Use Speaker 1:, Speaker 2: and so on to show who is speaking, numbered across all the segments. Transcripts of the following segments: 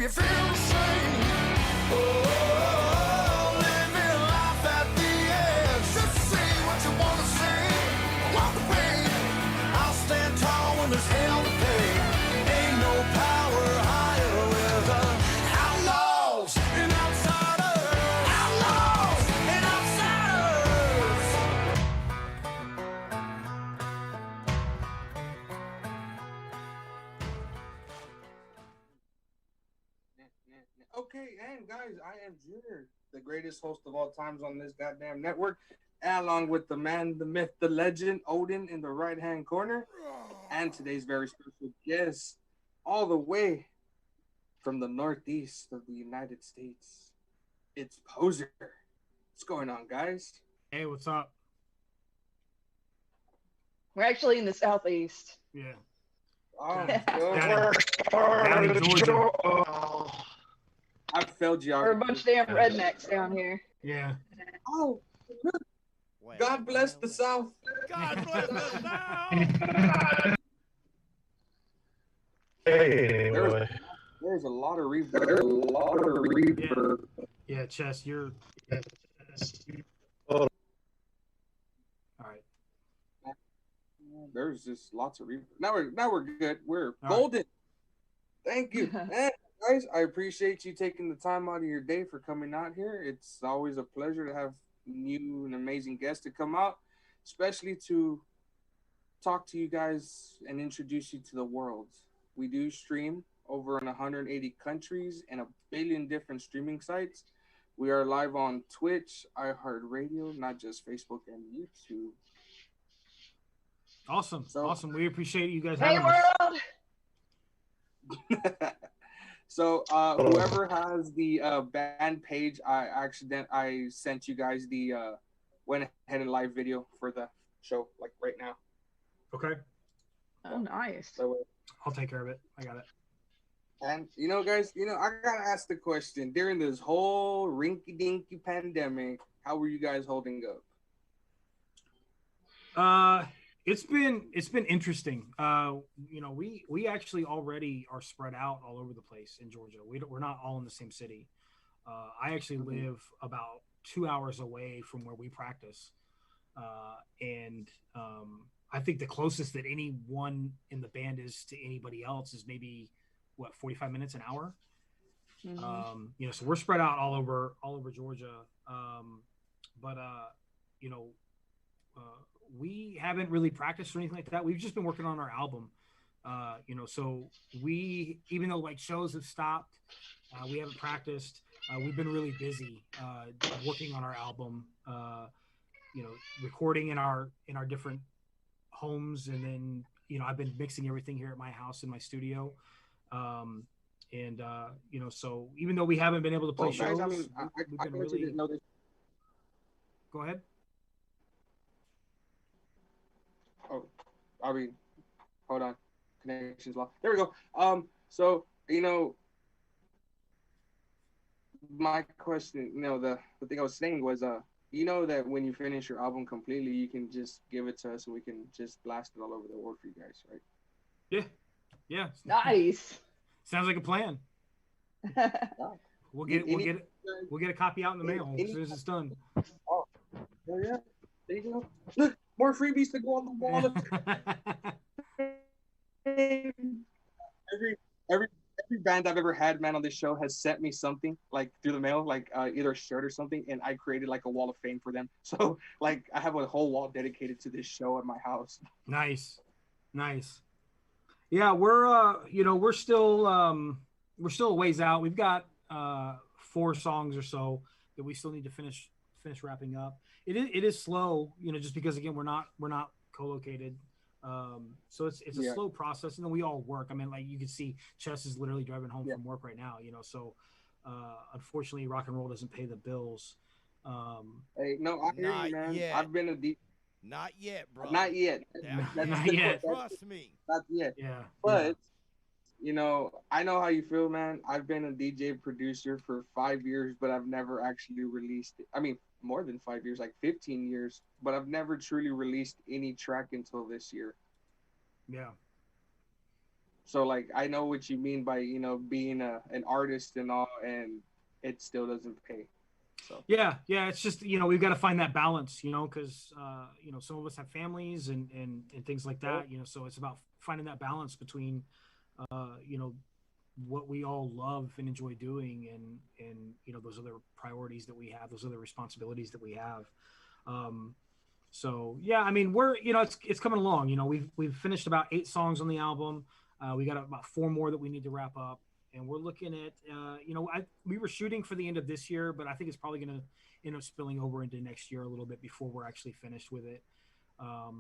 Speaker 1: you feel the same. Oh, living life at the edge. Just say what you want to say. Walk away. I'll stand tall when there's hell to pay. Ain't no power higher with the outlaws and outsiders. Outlaws and outsiders.
Speaker 2: Okay, and guys, I am Junior, the greatest host of all times on this goddamn network, along with the man, the myth, the legend, Odin in the right-hand corner, and today's very special guest, all the way from the northeast of the United States. It's Poser. What's going on, guys?
Speaker 3: Hey, what's up?
Speaker 4: We're actually in the southeast.
Speaker 3: Yeah.
Speaker 2: Oh,
Speaker 3: Down in Georgia.
Speaker 2: I failed you.
Speaker 4: We're a bunch of damn rednecks down here.
Speaker 3: Yeah.
Speaker 2: Oh, God bless the South.
Speaker 1: God bless the South.
Speaker 2: There's a lot of reverb.
Speaker 3: Yeah, Chess, you're. All right.
Speaker 2: There's just lots of reverb. Now we're good. We're
Speaker 3: All
Speaker 2: golden. Thank you. And guys, I appreciate you taking the time out of your day for coming out here. It's always a pleasure to have new and amazing guests to come out, especially to talk to you guys and introduce you to the world. We do stream over in 180 countries and a billion different streaming sites. We are live on Twitch, iHeartRadio, not just Facebook and YouTube.
Speaker 3: Awesome.
Speaker 2: So-
Speaker 3: Awesome. We appreciate you guys
Speaker 4: Hey,
Speaker 3: having us.
Speaker 4: world!
Speaker 2: So whoever has the band page, I sent you guys the went ahead and live video for the show, like right now.
Speaker 3: Okay.
Speaker 4: Oh, nice.
Speaker 2: So
Speaker 3: I'll take care of it. I got it.
Speaker 2: and guys, I gotta ask the question: during this whole rinky-dinky pandemic, how were you guys holding up?
Speaker 3: It's been interesting. We actually already are spread out all over the place in Georgia. We're not all in the same city. I actually live about 2 hours away from where we practice, and I think the closest that anyone in the band is to anybody else is maybe 45 minutes, an hour.
Speaker 4: Mhm.
Speaker 3: So we're spread out all over Georgia. But we haven't really practiced or anything like that. We've just been working on our album. So we, even though like shows have stopped, we haven't practiced. We've been really busy working on our album. Recording in our different homes, and then I've been mixing everything here at my house in my studio. So even though we haven't been able to play shows,
Speaker 2: I
Speaker 3: we've been really.
Speaker 2: didn't know this.
Speaker 3: Go ahead.
Speaker 2: Oh, hold on, connection's lost. There we go. So my question, the thing I was saying was, that when you finish your album completely, you can just give it to us and we can just blast it all over the world for you guys, right?
Speaker 3: Yeah.
Speaker 4: Nice.
Speaker 3: Sounds like a plan. We'll get a copy out in the mail as soon as it's done.
Speaker 2: Oh yeah, there you go. Look, more freebies to go on the wall. Every band I've ever had, man, on this show has sent me something like through the mail, like either a shirt or something, and I created like a wall of fame for them. So like I have a whole wall dedicated to this show at my house.
Speaker 3: Nice. Yeah, we're still a ways out. We've got 4 songs or so that we still need to finish wrapping up. It is slow, just because again we're not co-located. So it's a slow process, and then we all work. I mean, like you can see, Chess is literally driving home from work right now. So unfortunately, rock and roll doesn't pay the bills.
Speaker 2: Hey, no, I hear you, man.
Speaker 1: Yet.
Speaker 2: I've been a deep.
Speaker 1: Not yet, bro.
Speaker 2: Not yet.
Speaker 3: Not yet.
Speaker 1: Trust me.
Speaker 2: Not yet.
Speaker 3: Yeah.
Speaker 2: But I know how you feel, man. I've been a DJ producer for 5 years, but I've never actually released it. I mean, more than 5 years, like 15 years, but I've never truly released any track until this year.
Speaker 3: Yeah.
Speaker 2: So like I know what you mean by being an artist and all, and it still doesn't pay. So
Speaker 3: yeah, it's just we've got to find that balance, because some of us have families and things like that, so it's about finding that balance between what we all love and enjoy doing and those other priorities that we have, those other responsibilities that we have. So yeah, I mean, we're it's coming along. We've finished about 8 songs on the album. We got about 4 more that we need to wrap up, and we're looking at we were shooting for the end of this year, but I think it's probably going to end up spilling over into next year a little bit before we're actually finished with it. But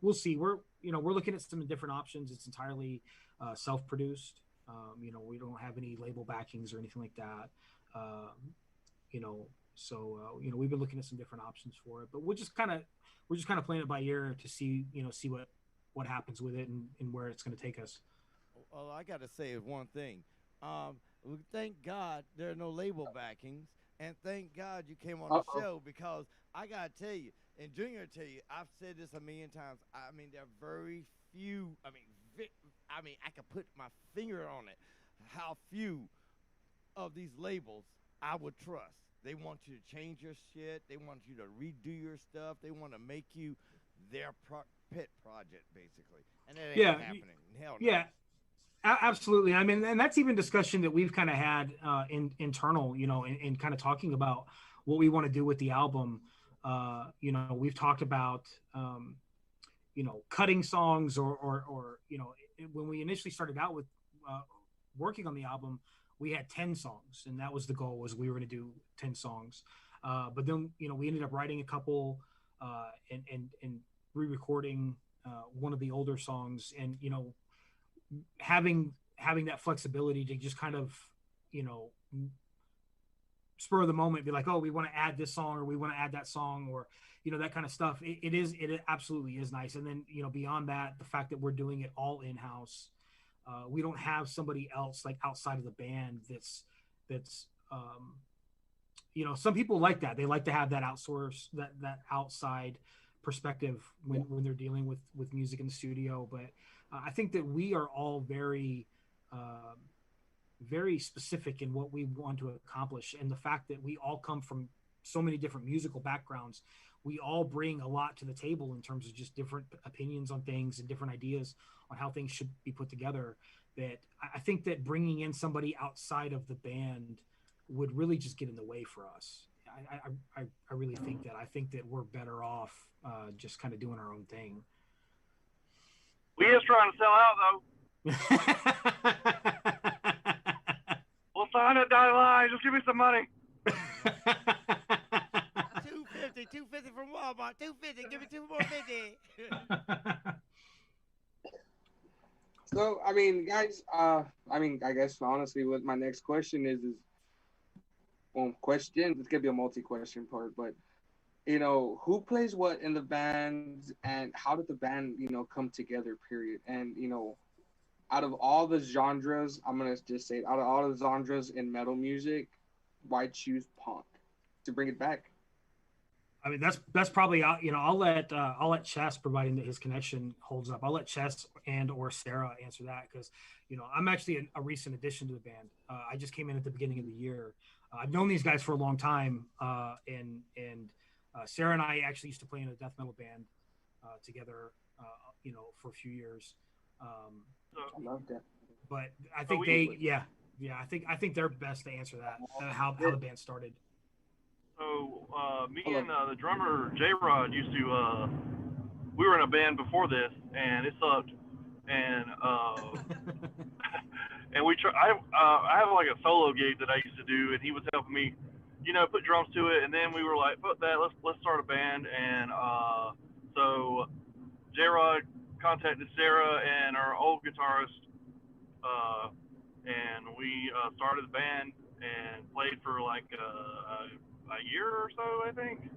Speaker 3: we'll see. We're looking at some different options. It's entirely self-produced. We don't have any label backings or anything like that. We've been looking at some different options for it, but we're just kind of playing it by ear to see what happens with it and where it's going to take us.
Speaker 5: Well, I got to say one thing. Thank God there are no label backings, and thank God you came on the show, because I got to tell you, and Junior tell you, I've said this a million times. I mean, there are very few. I mean, I could put my finger on it. How few of these labels I would trust. They want you to change your shit. They want you to redo your stuff. They want to make you their pet project, basically. And that ain't happening. Hell no.
Speaker 3: Yeah, absolutely. I mean, and that's even discussion that we've kind of had internal, in kind of talking about what we want to do with the album. We've talked about, cutting songs or when we initially started out with working on the album, we had 10 songs, and that was the goal, was we were going to do 10 songs. But then, we ended up writing a couple and re-recording one of the older songs, and, having that flexibility to just kind of, spur of the moment, be like, oh, we want to add this song, or we want to add that song, or, that kind of stuff. It absolutely is nice. And then, beyond that, the fact that we're doing it all in-house, we don't have somebody else like outside of the band that's some people like that. They like to have that outsource, that outside perspective when they're dealing with music in the studio. But I think that we are all very very specific in what we want to accomplish, and the fact that we all come from so many different musical backgrounds, we all bring a lot to the table in terms of just different opinions on things and different ideas on how things should be put together, that I think that bringing in somebody outside of the band would really just get in the way for us. I really think that. I think that we're better off just kind of doing our own thing.
Speaker 6: We is trying to sell out, though. We'll sign it down the line. Just give me some money.
Speaker 5: $250 from Walmart. $250. Give me $2 more $50.
Speaker 2: So, I mean, guys, I guess honestly, what my next question is question. It's gonna be a multi-question part, but who plays what in the band, and how did the band, come together? Period. And out of all the genres, I'm gonna just say, out of all the genres in metal music, why choose punk to bring it back?
Speaker 3: I mean, that's probably I'll let Chess, providing that his connection holds up. I'll let Chess and or Sarah answer that, because I'm actually a recent addition to the band. I just came in at the beginning of the year. I've known these guys for a long time, and Sarah and I actually used to play in a death metal band together, for a few years.
Speaker 2: I love that.
Speaker 3: But I think I think they're best to answer that, how the band started.
Speaker 6: So me and the drummer J-Rod used to we were in a band before this, and it sucked, and and I have like a solo gig that I used to do, and he was helping me put drums to it, and then we were like, fuck that, let's start a band. And so J-Rod contacted Sarah and our old guitarist, and we started the band and played for like a year or so, I think,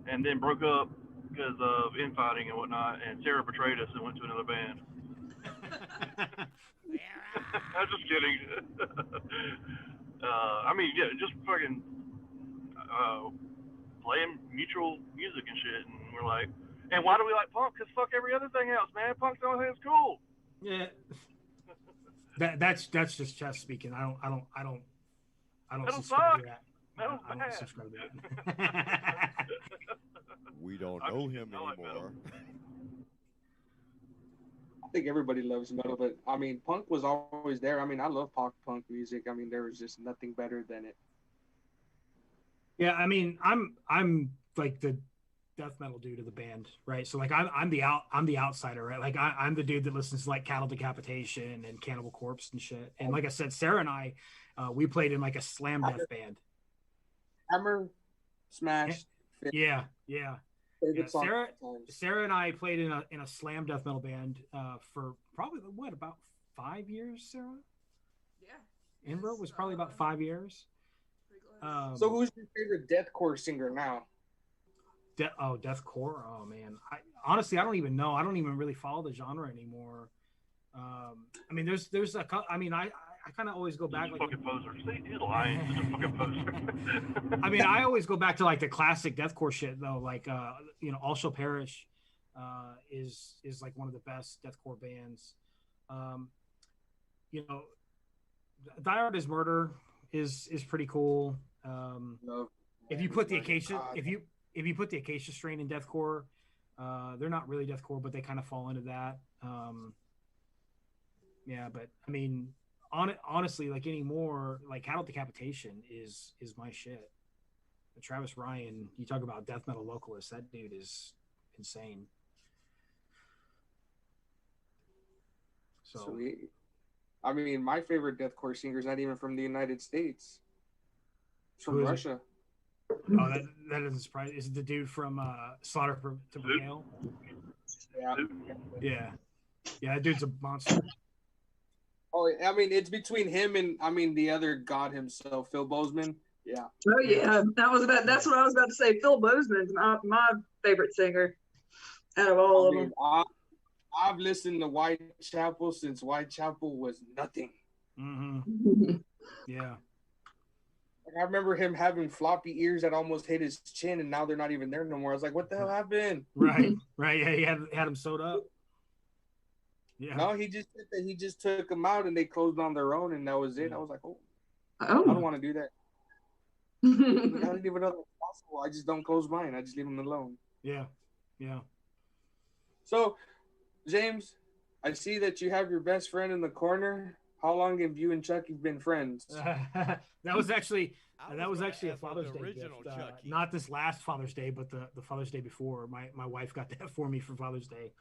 Speaker 6: and then broke up because of infighting and whatnot, and Sarah betrayed us and went to another band. I'm just kidding. Just fucking playing mutual music and shit, and we're like, And why do we like punk? Because fuck every other thing else, man. Punk's the only thing that's cool.
Speaker 3: Yeah. That's just Chess speaking. I don't
Speaker 6: Metal
Speaker 3: subscribe to
Speaker 6: sucks.
Speaker 3: that.
Speaker 6: Metal's
Speaker 3: I don't
Speaker 6: bad.
Speaker 3: subscribe to that.
Speaker 5: We don't
Speaker 6: I'm
Speaker 5: know
Speaker 6: just
Speaker 5: him
Speaker 6: kidding. I like metal.
Speaker 5: anymore.
Speaker 2: I think everybody loves metal, but I mean, punk was always there. I mean, I love punk music. I mean, there was just nothing better than it.
Speaker 3: Yeah, I mean, I'm like the death metal dude of the band, right? So like I'm the outsider, right? Like I'm the dude that listens to like Cattle Decapitation and Cannibal Corpse and shit. And like I said, Sarah and I, we played in like a slam death band.
Speaker 2: Hammer, Smash.
Speaker 3: Yeah.
Speaker 2: Favorite song
Speaker 3: Sarah and I played in a slam death metal band for probably about 5 years. Sarah,
Speaker 7: Yeah.
Speaker 3: Inbro was probably about 5 years.
Speaker 2: So who's your favorite deathcore singer now?
Speaker 3: Deathcore. Oh man, honestly I don't even know. I don't even really follow the genre anymore. I mean, there's a. I mean, I kind of always go back.
Speaker 6: He's a
Speaker 3: like,
Speaker 6: fucking poser. See, he's lying. He's a fucking poser.
Speaker 3: I mean, I always go back to like the classic deathcore shit though. Like, All Shall Perish, is like one of the best deathcore bands. Die Hard is Murder is pretty cool. If you put the Acacia Strain in deathcore, they're not really deathcore, but they kind of fall into that. Yeah, but I mean, honestly, like anymore, like Cattle Decapitation is my shit. Travis Ryan, you talk about death metal vocalist, that dude is insane. So
Speaker 2: Sweet. I mean, my favorite deathcore singer is not even from the United States. It's from Russia.
Speaker 3: Oh, that doesn't surprise. Is it the dude from Slaughter to Prevail? Yeah. That dude's a monster.
Speaker 2: Oh, I mean, it's between him and the other god himself, Phil Bozeman. Yeah.
Speaker 7: Oh yeah, that's what I was about to say. Phil Bozeman's my favorite singer out of all of them.
Speaker 2: I've listened to Whitechapel since Whitechapel was nothing.
Speaker 3: Mm-hmm. Yeah.
Speaker 2: I remember him having floppy ears that almost hit his chin, and now they're not even there no more. I was like, what the hell happened?
Speaker 3: Right. Yeah, he had him sewed up. Yeah.
Speaker 2: No, he just took them out, and they closed on their own, and that was it. I was like, I don't want to do that. I didn't even know that was possible. I just don't close mine. I just leave them alone.
Speaker 3: Yeah.
Speaker 2: So, James, I see that you have your best friend in the corner. How long have you and Chucky been friends?
Speaker 3: That was actually a Father's Day gift. Not this last Father's Day, but the Father's Day before. My wife got that for me for Father's Day.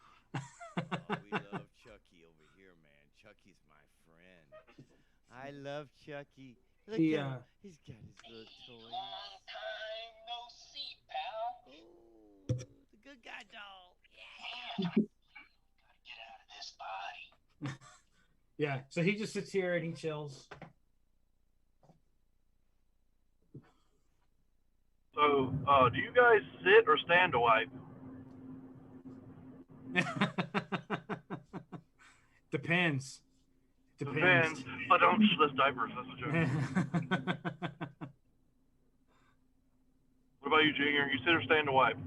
Speaker 5: We love Chucky over here, man. Chucky's my friend. I love Chucky. Look at him. He's got his little toy.
Speaker 1: Long time no see, pal.
Speaker 5: Ooh, the good guy doll.
Speaker 1: Yeah. Gotta get out of this body.
Speaker 3: Yeah, so he just sits here and he chills.
Speaker 6: So, do you guys sit or stand to wipe?
Speaker 3: Depends.
Speaker 6: But don't list diapers. That's a joke. What about you, Junior? You sit or stand to wipe?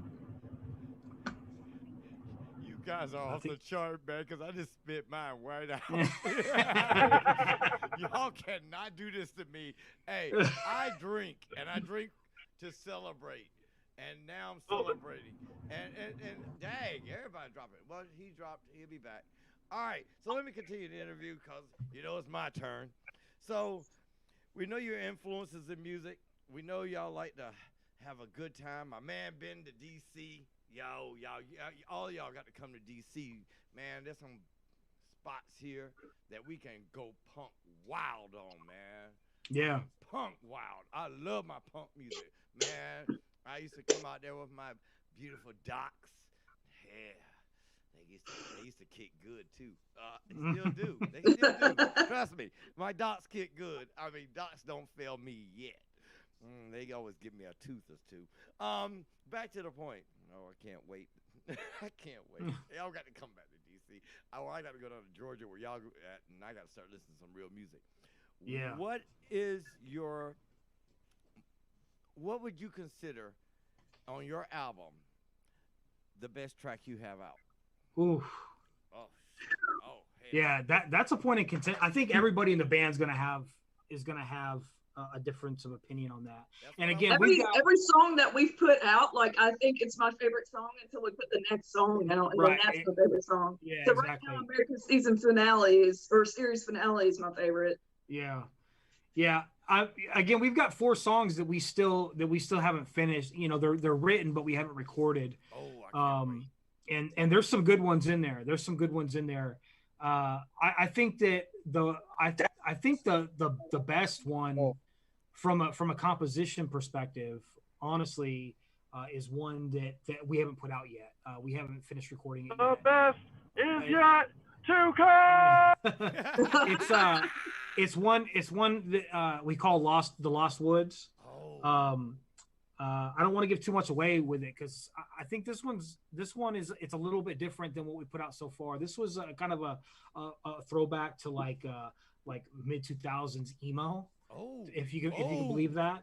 Speaker 5: You guys are off the chart, man, because I just spit mine right out. Y'all cannot do this to me. Hey, I drink, and I drink to celebrate. And now I'm celebrating. And dang, everybody dropped it. Well, he dropped. He'll be back. All right, so let me continue the interview because, it's my turn. So we know your influences in music. We know y'all like to have a good time. My man been to D.C. Y'all, all y'all got to come to D.C. Man, there's some spots here that we can go punk wild on, man.
Speaker 3: Yeah.
Speaker 5: Punk wild. I love my punk music, man. I used to come out there with my beautiful docs. Yeah. They used to kick good, too. They still do. They still do. Trust me. My docs kick good. I mean, docs don't fail me yet. They always give me a tooth or two. Back to the point. No, I can't wait. I can't wait. Y'all got to come back to D.C. I got to go down to Georgia where y'all at, and I got to start listening to some real music.
Speaker 3: Yeah.
Speaker 5: What would you consider on your album the best track you have out?
Speaker 3: Ooh.
Speaker 5: Oh, shit. Oh, hell.
Speaker 3: Yeah, that's a point of contention. I think everybody in the band's gonna have a difference of opinion on that.
Speaker 5: That's
Speaker 3: And
Speaker 5: what
Speaker 3: again,
Speaker 7: every song that we've put out, like I think it's my favorite song until we put the next song out, and
Speaker 3: Right.
Speaker 7: then that's my favorite song.
Speaker 3: Yeah,
Speaker 7: So
Speaker 3: exactly.
Speaker 7: right now, America's season finale or series finale is my favorite.
Speaker 3: Yeah. Again, we've got 4 songs that we still haven't finished. You know, they're written, but we haven't recorded.
Speaker 5: Oh, I can't wait.
Speaker 3: And there's some good ones in there. I think that the best one from a composition perspective, honestly, is one that we haven't put out yet. We haven't finished recording it
Speaker 6: The
Speaker 3: yet.
Speaker 6: best is yet to come.
Speaker 3: It's one that we call the Lost Woods. I don't want to give too much away with it because I think this one is a little bit different than what we put out so far. This was kind of a throwback to like mid 2000s emo.
Speaker 5: Oh,
Speaker 3: if you can believe that.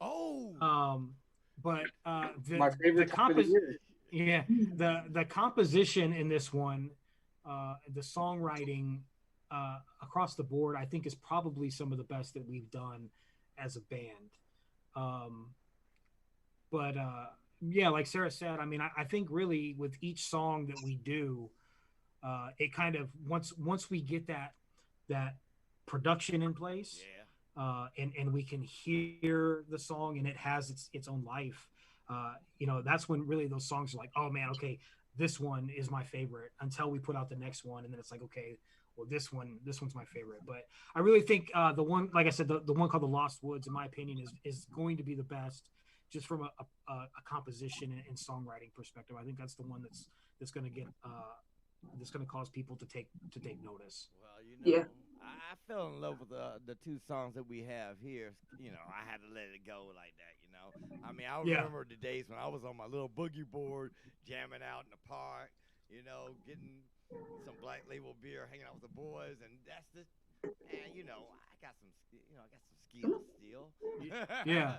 Speaker 3: But
Speaker 2: my favorite time of the year.
Speaker 3: Yeah, the composition in this one, the songwriting across the board, I think is probably some of the best that we've done as a band. But yeah, like Sarah said, I mean, I think really with each song that we do, it kind of once we get that production in place, and we can hear the song and it has its own life, you know, that's when really those songs are like, oh man, okay, this one is my favorite, until we put out the next one, and then it's like, okay, well, this one's my favorite. But I really think the one, like I said, the one called The Lost Woods, in my opinion, is going to be the best, just from a composition and songwriting perspective. I think that's the one that's going to get that's going to cause people to take notice.
Speaker 5: Well, you know, I fell in love with the 2 songs that we have here. You know, I had to let it go like that. You know, I mean, I remember the days when I was on my little boogie board, jamming out in the park. You know, getting some Black Label beer, hanging out with the boys, and that's the. And you know, I got some skills still.
Speaker 3: Yeah.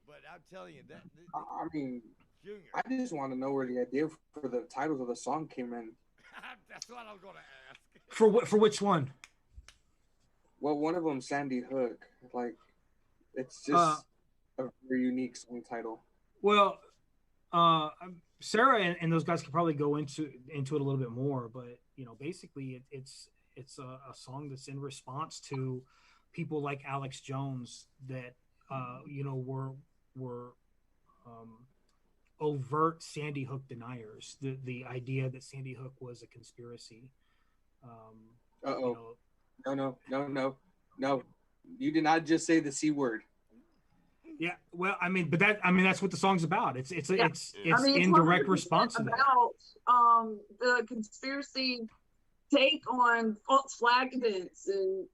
Speaker 5: But I'm telling you that.
Speaker 2: I mean,
Speaker 5: Junior,
Speaker 2: I just want to know where the idea for the titles of the song came in.
Speaker 5: That's what I was going to ask.
Speaker 3: For which one?
Speaker 2: Well, one of them, Sandy Hook. Like, it's just a very unique song title.
Speaker 3: Well, Sarah and those guys could probably go into it a little bit more, but you know, basically it's a song that's in response to people like Alex Jones that you know were overt Sandy Hook deniers. The idea that Sandy Hook was a conspiracy. You know,
Speaker 2: No. You did not just say the C word.
Speaker 3: Yeah, well, I mean, that's what the song's about. It's
Speaker 7: I mean,
Speaker 3: in direct response to that.
Speaker 7: About the conspiracy take on false flag events, and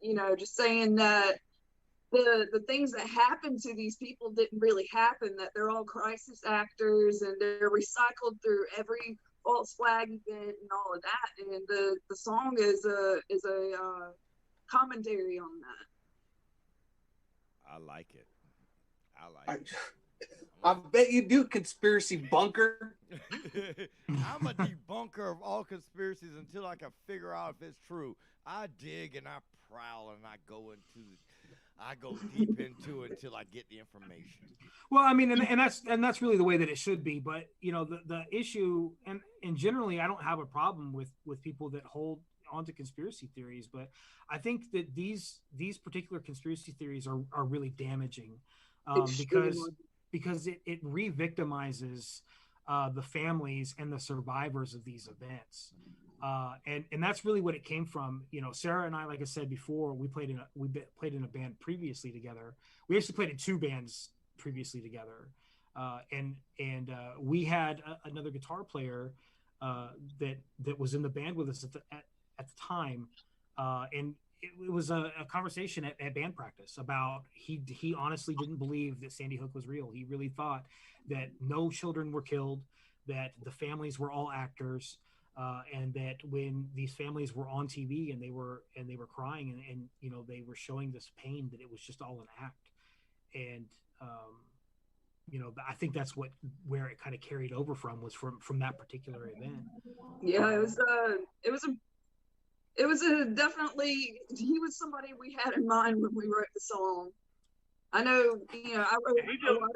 Speaker 7: you know, just saying that the things that happened to these people didn't really happen, that they're all crisis actors and they're recycled through every false flag event and all of that. And the song is a commentary on that.
Speaker 5: I like it.
Speaker 2: I bet you do, conspiracy bunker.
Speaker 5: I'm a debunker of all conspiracies until I can figure out if it's true. I dig and I prowl and I go deep into it until I get the information.
Speaker 3: Well, I mean, and that's really the way that it should be. But you know, the issue, and generally, I don't have a problem with people that hold onto conspiracy theories, but I think that these particular conspiracy theories are really damaging, because it re-victimizes the families and the survivors of these events. And that's really what it came from. You know, Sarah and I, like I said before, we played in a band previously together. We actually played in 2 bands previously together. And we had another guitar player that was in the band with us at the time. And it was a conversation at band practice about he honestly didn't believe that Sandy Hook was real. He really thought that no children were killed, that the families were all actors, and that when these families were on TV and they were crying and you know, they were showing this pain, that it was just all an act. And I think that's where it kind of carried over was from that particular event.
Speaker 7: Yeah, it was definitely, he was somebody we had in mind when we wrote the song. I know, I wrote a lot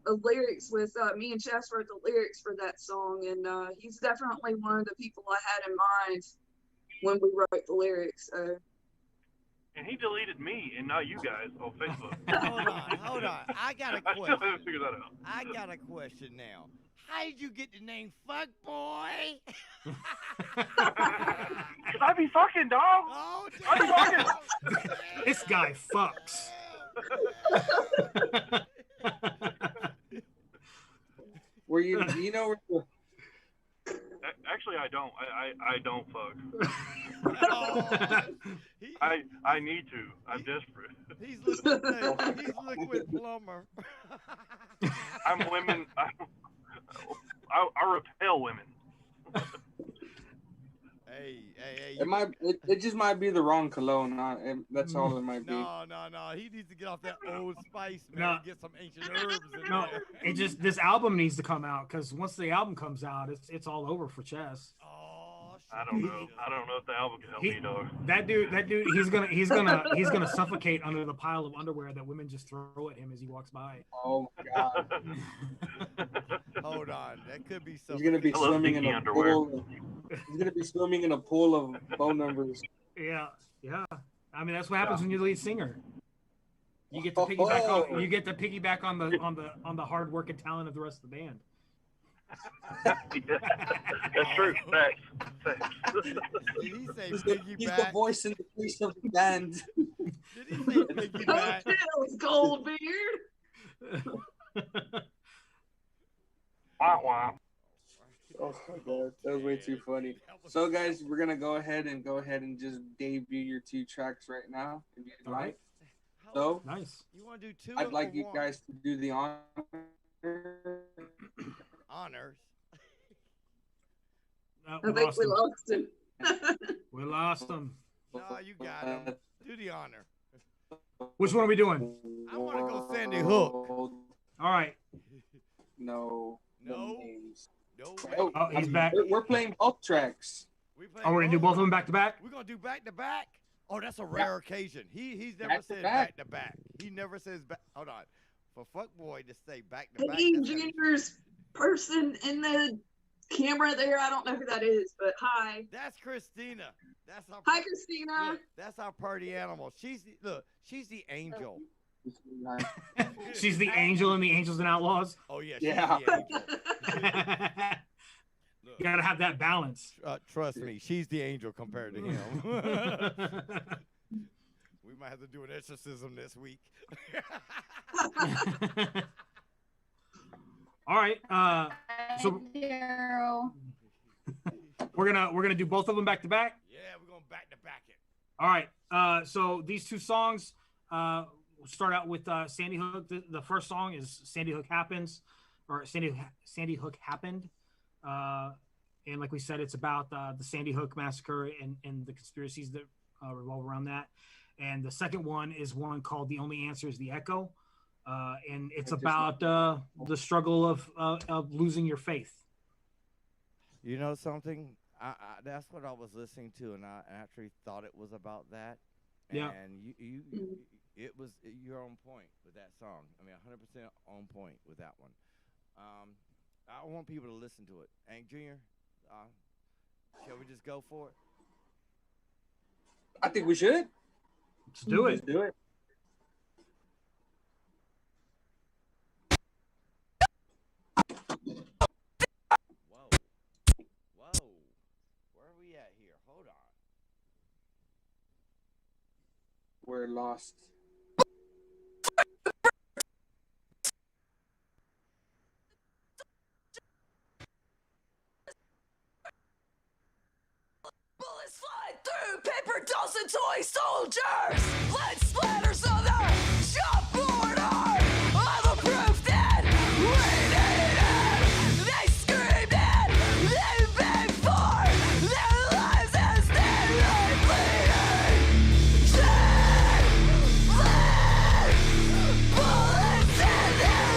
Speaker 7: of lyrics with, me and Chess wrote the lyrics for that song, and he's definitely one of the people I had in mind when we wrote the lyrics.
Speaker 6: And he deleted me and not you guys on Facebook.
Speaker 5: Hold on. I got a
Speaker 6: I still
Speaker 5: question.
Speaker 6: haven't figured that out.
Speaker 5: I got a question now. How did you get the name Fuck Boy?
Speaker 6: Cause I be fucking, dog.
Speaker 5: Oh,
Speaker 6: I be fucking.
Speaker 3: This guy fucks.
Speaker 2: Were you know
Speaker 6: Actually, I don't. I don't fuck.
Speaker 5: Oh,
Speaker 6: I need to. I'm desperate.
Speaker 5: he's liquid plumber.
Speaker 6: I'm women. I repel women.
Speaker 5: Hey.
Speaker 2: it just might be the wrong cologne. That's all it might be.
Speaker 5: No. He needs to get off that Old Spice, man.
Speaker 3: No.
Speaker 5: And get some ancient herbs in
Speaker 3: No,
Speaker 5: there.
Speaker 3: this album needs to come out, because once the album comes out, it's all over for Chess.
Speaker 5: Oh, shit.
Speaker 6: I don't know if the album can help me, dog.
Speaker 3: That dude, he's gonna suffocate under the pile of underwear that women just throw at him as he walks by.
Speaker 2: Oh my god.
Speaker 5: Hold on, that could be
Speaker 2: He's
Speaker 5: something.
Speaker 2: gonna be
Speaker 6: I love
Speaker 2: swimming in
Speaker 6: sneaky
Speaker 2: a
Speaker 6: underwear.
Speaker 2: pool. He's gonna be swimming in a pool of phone numbers.
Speaker 3: Yeah. I mean, that's what happens when you're the lead singer. You get to piggyback on the hard work and talent of the rest of the band.
Speaker 6: Yeah, that's true. Facts.
Speaker 5: Did he say
Speaker 2: He's the
Speaker 5: piggyback?
Speaker 2: voice and the face of the band.
Speaker 5: Did he say piggyback?
Speaker 7: Hotels, Goldbeard.
Speaker 6: Wah, wah.
Speaker 2: Oh my god, that was way too funny. So guys, we're gonna go ahead and just debut your 2 tracks right now, if you'd
Speaker 3: All right.
Speaker 2: like. So
Speaker 3: Nice.
Speaker 5: You want to do 2?
Speaker 2: I'd like you
Speaker 5: one?
Speaker 2: guys to do the honor.
Speaker 5: honors.
Speaker 7: I think we lost him.
Speaker 3: We lost him.
Speaker 5: No, you got him. Do the honor.
Speaker 3: Which one are we doing?
Speaker 5: I want to go Sandy Hook.
Speaker 3: All right.
Speaker 2: No.
Speaker 5: No.
Speaker 2: names.
Speaker 5: No.
Speaker 3: Oh, he's back.
Speaker 2: We're playing both tracks.
Speaker 5: We
Speaker 3: Oh, we're gonna do both of them back to back.
Speaker 5: We're gonna do back to back. Oh, that's a rare occasion. He's never
Speaker 2: Back to
Speaker 5: said
Speaker 2: back.
Speaker 5: back to back. He never says back. Hold on. For Fuckboy to say back to back.
Speaker 7: Hey,
Speaker 5: that's a-
Speaker 7: Junior's person in the camera there. I don't know who that is, but hi.
Speaker 5: That's Christina. That's our.
Speaker 7: Hi, Christina.
Speaker 5: Look, that's our party animal. She's the angel.
Speaker 3: She's the angel in the Angels and Outlaws.
Speaker 5: Oh yeah.
Speaker 2: Yeah.
Speaker 5: She's the angel.
Speaker 3: You gotta have that balance.
Speaker 5: Trust me, she's the angel compared to him. We might have to do an exorcism this week.
Speaker 3: All right. So we're gonna do both of them back to back.
Speaker 5: Yeah, we're gonna back to back it.
Speaker 3: All right. So these 2 songs, we'll start out with Sandy Hook. The first song is Sandy Hook Happens, or Sandy Hook Happened. And like we said, it's about the Sandy Hook massacre and the conspiracies that revolve around that. And the second one is one called The Only Answer is the Echo. And it's about the struggle of losing your faith.
Speaker 5: You know something? I that's what I was listening to, and I actually thought it was about that.
Speaker 3: Yeah.
Speaker 5: And you're on point with that song. I mean, 100% on point with that one. I want people to listen to it. Hank Jr., shall we just go for it?
Speaker 2: I think we should.
Speaker 3: Let's do it.
Speaker 2: Let's do it.
Speaker 5: Whoa. Whoa. Where are we at here? Hold on.
Speaker 2: We're lost.
Speaker 8: Bullets fly through paper dolls and toy soldiers. Blood splatters on the chalkboard art. All the proof that we needed. They screamed it, they begged for their lives as they lay bleeding. Bullets in their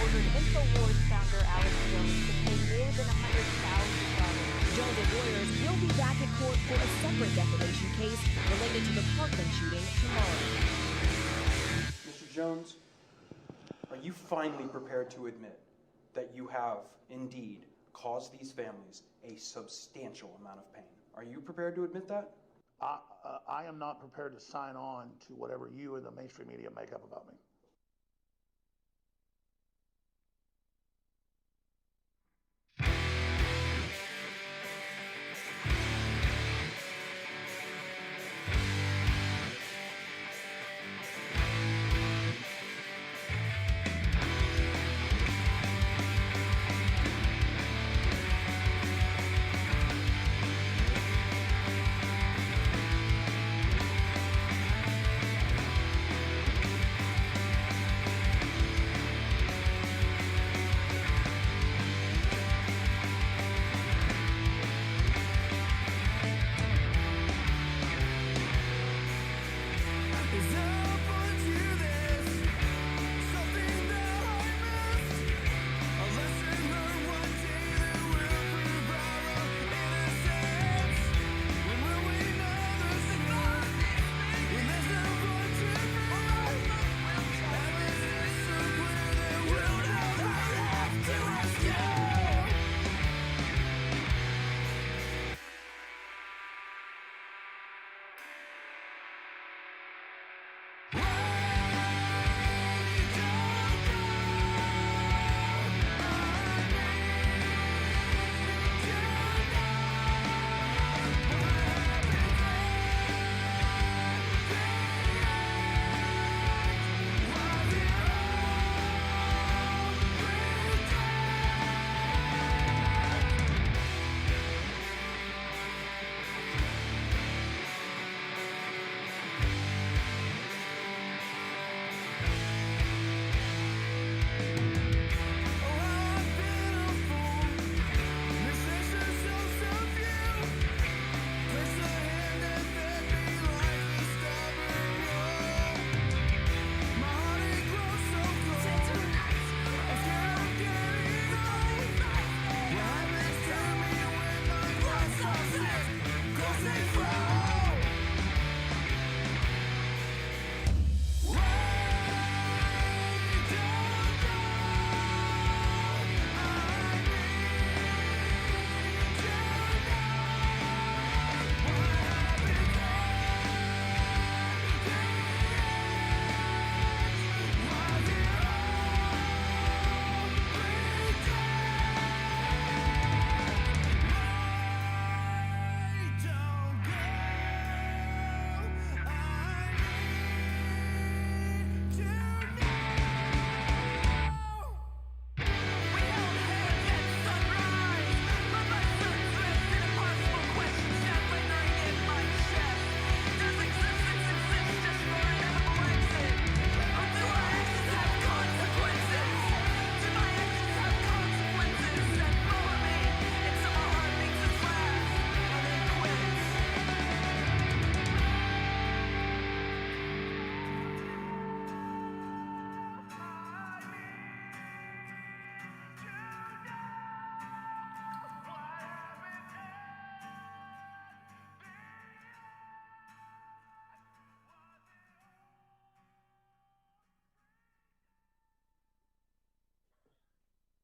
Speaker 9: ordered InfoWars founder Alex Jones to pay more than $100,000.
Speaker 10: Jones' lawyers will be back in court for a separate defamation case related to the Parkland shooting tomorrow.
Speaker 11: Mr. Jones, are you finally prepared to admit that you have indeed caused these families a substantial amount of pain? Are you prepared to admit that?
Speaker 12: I am not prepared to sign on to whatever you and the mainstream media make up about me.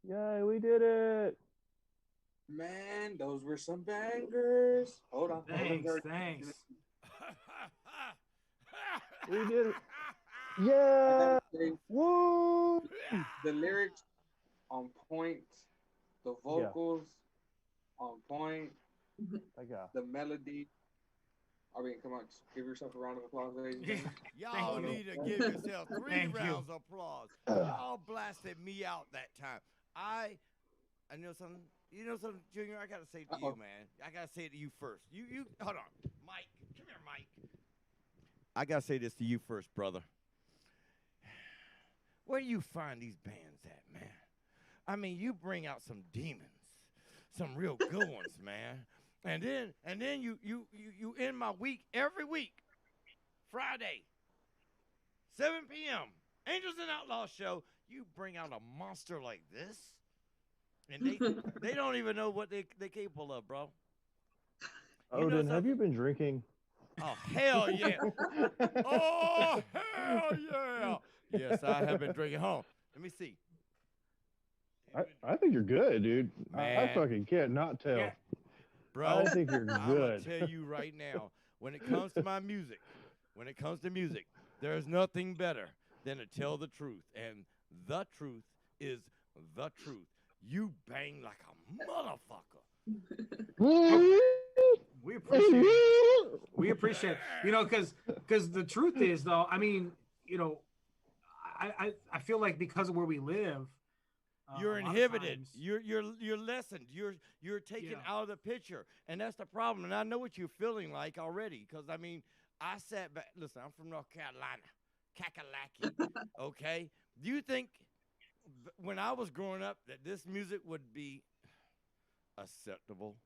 Speaker 13: Yay, we did it!
Speaker 2: Man, those were some bangers. Hold on.
Speaker 3: Thanks.
Speaker 13: We did it. Yeah! Woo!
Speaker 2: The lyrics on point. The vocals on point. The melody. I mean, come on, give yourself a round of applause, ladies and gentlemen.
Speaker 5: Y'all need to give yourself 3 rounds of applause. Y'all blasted me out that time. I know something. You know something, Junior? I gotta say it to you, man. I gotta say it to you first. You hold on, Mike. Come here, Mike. I gotta say this to you first, brother. Where do you find these bands at, man? I mean, you bring out some demons, some real good ones, man. And then you end my week every week, Friday, 7 p.m. Angels and Outlaws show. you bring out a monster like this, and they don't even know what they capable of, bro.
Speaker 13: Odin, have you been drinking?
Speaker 5: Oh hell yeah! Oh hell yeah! Yes, I have been drinking. Hold on, let me see.
Speaker 13: I think you're good, dude. I
Speaker 5: Man.
Speaker 13: fucking can't not tell.
Speaker 3: Yeah.
Speaker 5: Bro,
Speaker 13: I think you're
Speaker 5: I'm
Speaker 13: good.
Speaker 5: gonna tell you right now, when it comes to my music, there's nothing better than to tell the truth, and the truth is the truth. You bang like a motherfucker.
Speaker 3: We appreciate it. We appreciate it. You know, because the truth is, though, I mean, you know, I feel like because of where we live,
Speaker 5: You're
Speaker 3: a lot of
Speaker 5: inhibited.
Speaker 3: times-
Speaker 5: You're lessened. You're taken out of the picture, and that's the problem. And I know what you're feeling like already, because I mean, I sat back. Listen, I'm from North Carolina, Kakalaki. Okay, do you think when I was growing up that this music would be acceptable?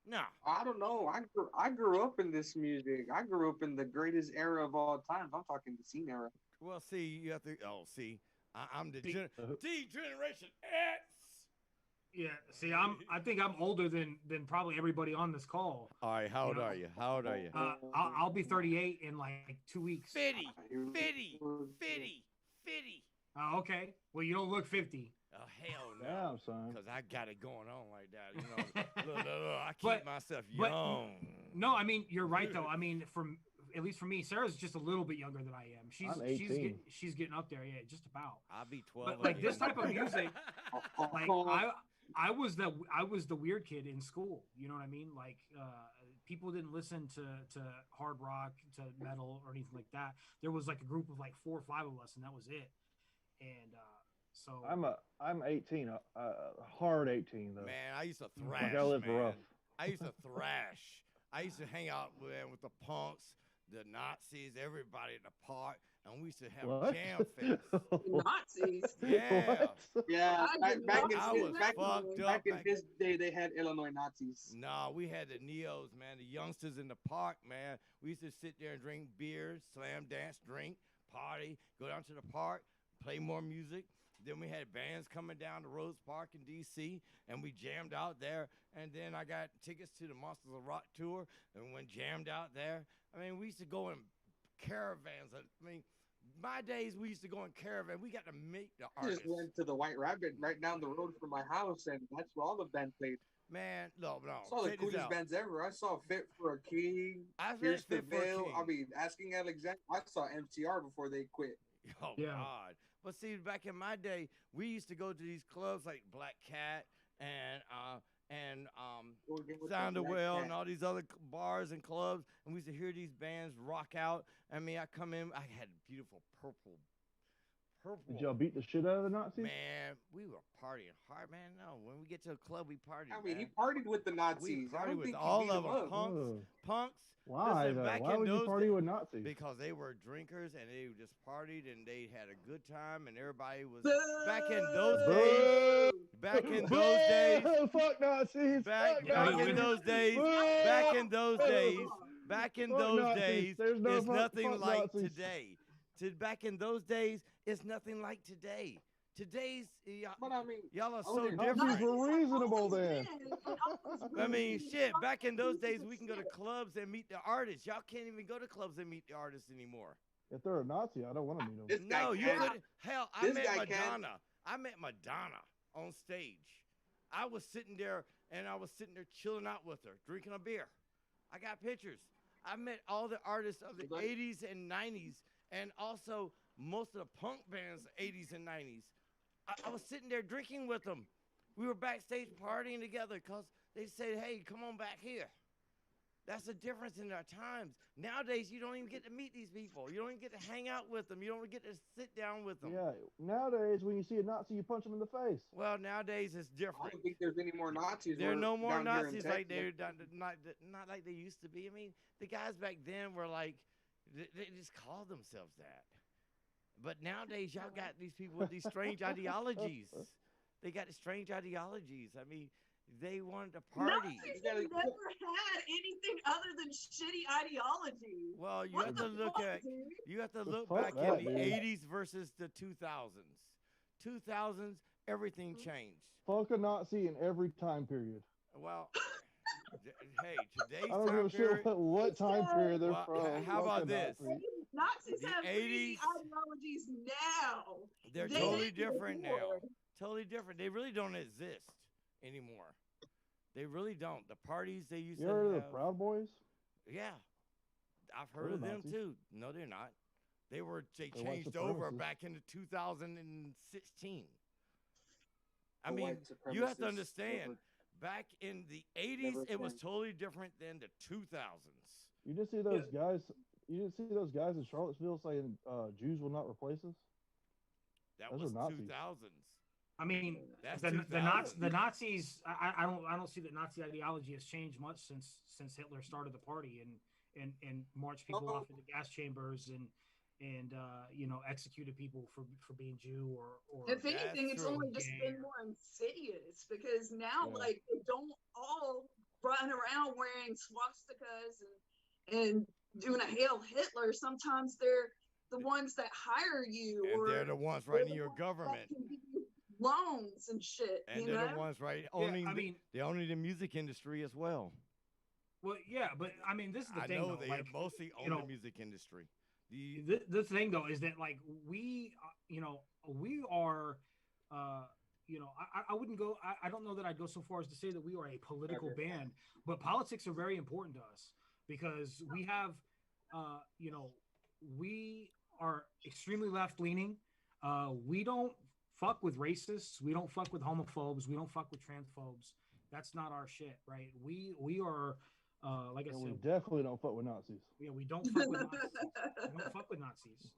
Speaker 5: No.
Speaker 2: I don't know. I grew up in this music. I grew up in the greatest era of all time. I'm talking the scene era.
Speaker 5: Well, see, you have to. Oh, see, I'm the Generation X.
Speaker 3: Yeah, see, I think I'm older than probably everybody on this call.
Speaker 5: All right, how old are you? How old are you?
Speaker 3: I'll be 38 in like 2 weeks.
Speaker 5: 50.
Speaker 3: Oh, okay. Well, you don't look 50.
Speaker 5: Oh hell no!
Speaker 13: Damn, son.
Speaker 5: Because I got it going on like that. You know, look, I keep myself young.
Speaker 3: No, I mean you're right though. I mean, at least for me, Sarah's just a little bit younger than I am.
Speaker 13: I'm 18.
Speaker 3: She's getting up there, yeah, just about.
Speaker 5: I'll be 12.
Speaker 3: But like this type of music, like I was the weird kid in school. You know what I mean? Like people didn't listen to hard rock, to metal, or anything like that. There was like a group of like 4 or 5 of us, and that was it. And so
Speaker 13: I'm 18, hard 18 though.
Speaker 5: Man, I used to thrash.
Speaker 13: I lived
Speaker 5: man.
Speaker 13: rough.
Speaker 5: I used to thrash. I used to hang out with the punks, the Nazis, everybody at the park, and we used to have
Speaker 13: What?
Speaker 5: jam fest.
Speaker 7: Nazis.
Speaker 5: Yeah.
Speaker 2: Yeah, back in
Speaker 5: Back-
Speaker 2: his day, they had Illinois Nazis.
Speaker 5: Nah, we had the neos, man, the youngsters in the park, man. We used to sit there and drink beer, slam dance, drink, party, go down to the park, play more music. Then we had bands coming down to Rose Park in D.C., and we jammed out there. And then I got tickets to the Monsters of Rock tour, and went jammed out there. I mean, we used to go in caravans. I mean, my days, we used to go in caravan. We got to meet the
Speaker 2: I
Speaker 5: artists.
Speaker 2: just went to the White Rabbit right down the road from my house, and that's where all the bands played.
Speaker 5: Man, no.
Speaker 2: I saw the
Speaker 5: check this
Speaker 2: coolest
Speaker 5: out.
Speaker 2: bands ever. I saw Fit for a King,
Speaker 5: I saw
Speaker 2: Pierce the
Speaker 5: Fit for a
Speaker 2: Veil.
Speaker 5: King.
Speaker 2: I mean, Asking Alexander. I saw MCR before they quit.
Speaker 5: Oh, God. But see, back in my day, we used to go to these clubs like Black Cat and Sound of
Speaker 2: Black
Speaker 5: Well
Speaker 2: Cat.
Speaker 5: and all these other bars and clubs, and we used to hear these bands rock out. I mean, I come in, I had beautiful purple.
Speaker 13: Did y'all beat the shit out of the Nazis?
Speaker 5: Man, we were partying hard, man. No, when we get to a club, we partied.
Speaker 2: I mean,
Speaker 5: man.
Speaker 2: he partied with the Nazis.
Speaker 5: We
Speaker 2: I
Speaker 5: partied
Speaker 2: don't
Speaker 5: with
Speaker 2: think he
Speaker 5: all
Speaker 2: beat
Speaker 5: of
Speaker 2: them
Speaker 5: them.
Speaker 2: up.
Speaker 5: Punks.
Speaker 13: Why?
Speaker 5: Listen,
Speaker 13: though?
Speaker 5: back
Speaker 13: Why
Speaker 5: in
Speaker 13: would you
Speaker 5: those
Speaker 13: party
Speaker 5: days-
Speaker 13: with Nazis?
Speaker 5: Because they were drinkers and they just partied and they had a good time and everybody was back in those days. Back in those days.
Speaker 13: Fuck Nazis.
Speaker 5: Back in those days. Back in those days. Back in
Speaker 13: Fuck
Speaker 5: those
Speaker 13: Nazis.
Speaker 5: days.
Speaker 13: There's no
Speaker 5: It's
Speaker 13: fuck
Speaker 5: nothing like
Speaker 13: Nazis.
Speaker 5: today. Back in those days, it's nothing like today. Today's
Speaker 2: But I mean,
Speaker 5: y'all are so
Speaker 13: Nazis
Speaker 5: different.
Speaker 13: were reasonable then.
Speaker 5: I mean, shit, back in those days, we can go to clubs and meet the artists. Y'all can't even go to clubs and meet the artists anymore.
Speaker 13: If they're a Nazi, I don't want to meet them.
Speaker 2: This guy
Speaker 5: No, you
Speaker 2: can.
Speaker 5: couldn't. Hell, I
Speaker 2: This
Speaker 5: met
Speaker 2: guy can.
Speaker 5: Madonna. I met Madonna on stage. I was sitting there chilling out with her, drinking a beer. I got pictures. I met all the artists of the 80s and 90s, and also most of the punk bands 80s and 90s. I was sitting there drinking with them. We were backstage partying together because they said, hey, come on back here. That's the difference in our times. Nowadays, you don't even get to meet these people. You don't even get to hang out with them. You don't get to sit down with them.
Speaker 13: Yeah, nowadays when you see a Nazi, you punch them in the face.
Speaker 5: Well, nowadays it's
Speaker 2: I
Speaker 5: different.
Speaker 2: don't think there's any more Nazis.
Speaker 5: There are no more
Speaker 2: down here in
Speaker 5: Nazis like
Speaker 2: Texas.
Speaker 5: not like they used to be. I mean, the guys back then were like, they just called themselves that. But nowadays, y'all got these people with these strange ideologies. They got strange ideologies. I mean, They wanted to party.
Speaker 7: Nazis have never had anything other than shitty ideology.
Speaker 5: Well, you
Speaker 7: What
Speaker 5: have to
Speaker 7: the
Speaker 5: look
Speaker 7: fuck,
Speaker 5: at
Speaker 7: dude?
Speaker 5: you have to look
Speaker 13: Fuck
Speaker 5: back
Speaker 13: that,
Speaker 5: in the
Speaker 13: dude.
Speaker 5: 80s versus the 2000s. 2000s, everything changed.
Speaker 13: Fuck a Nazi in every time period.
Speaker 5: Well, hey, today's
Speaker 13: I don't
Speaker 5: time
Speaker 13: give a shit
Speaker 5: period.
Speaker 13: what time period they're
Speaker 5: Well,
Speaker 13: from.
Speaker 5: how
Speaker 13: Fuck
Speaker 5: about
Speaker 13: a
Speaker 5: this?
Speaker 13: Nazi.
Speaker 7: Nazis
Speaker 5: The
Speaker 7: have
Speaker 5: 80s,
Speaker 7: crazy ideologies now.
Speaker 5: they're
Speaker 7: They
Speaker 5: totally
Speaker 7: didn't
Speaker 5: different now.
Speaker 7: before.
Speaker 5: Totally different. They really don't exist anymore. They really don't. The parties they used
Speaker 13: You
Speaker 5: to
Speaker 13: heard of
Speaker 5: have.
Speaker 13: the Proud Boys?
Speaker 5: Yeah, I've heard
Speaker 13: They're
Speaker 5: of them
Speaker 13: Nazis.
Speaker 5: too. No, they're not. They
Speaker 13: They're
Speaker 5: changed
Speaker 13: white
Speaker 5: over
Speaker 13: supremacists.
Speaker 5: back into 2016. I
Speaker 2: The
Speaker 5: mean,
Speaker 2: white
Speaker 5: you have to
Speaker 2: supremacists
Speaker 5: understand.
Speaker 2: never-
Speaker 5: Back in the 80s,
Speaker 2: never
Speaker 5: it was
Speaker 2: changed.
Speaker 5: totally different than the 2000s.
Speaker 13: You didn't see those guys. You didn't see those guys in Charlottesville saying Jews will not replace us.
Speaker 5: That
Speaker 13: Those
Speaker 5: was
Speaker 13: are Nazis.
Speaker 5: 2000s.
Speaker 3: I mean,
Speaker 5: That's
Speaker 3: the
Speaker 5: 2000.
Speaker 3: Nazis. I don't see that Nazi ideology has changed much since Hitler started the party and marched people off into gas chambers and executed people for being Jew or.
Speaker 7: If anything, it's
Speaker 5: true.
Speaker 7: only just been more insidious because now,
Speaker 13: Yeah.
Speaker 7: like, they don't all run around wearing swastikas and doing a Hail Hitler. Sometimes they're the ones that hire you,
Speaker 5: And
Speaker 7: or
Speaker 5: they're the ones
Speaker 7: they're
Speaker 5: writing
Speaker 7: the
Speaker 5: your
Speaker 7: ones
Speaker 5: government.
Speaker 7: that can give you loans and shit.
Speaker 5: And
Speaker 7: you
Speaker 5: they're
Speaker 7: know?
Speaker 5: the ones they own the music industry as well.
Speaker 3: Well, yeah, but I mean, this is the
Speaker 5: I
Speaker 3: thing.
Speaker 5: know
Speaker 3: though,
Speaker 5: they
Speaker 3: like,
Speaker 5: mostly own the music industry.
Speaker 3: The thing though is that like we are I wouldn't go I don't know that I'd go so far as to say that we are a political band, but politics are very important to us because we have we are extremely left leaning. We don't fuck with racists, we don't fuck with homophobes, we don't fuck with transphobes. That's not our shit, right? We are like I
Speaker 13: And
Speaker 3: said,
Speaker 13: we definitely don't fuck with Nazis.
Speaker 3: yeah, we don't fuck with Nazis. We don't fuck with Nazis.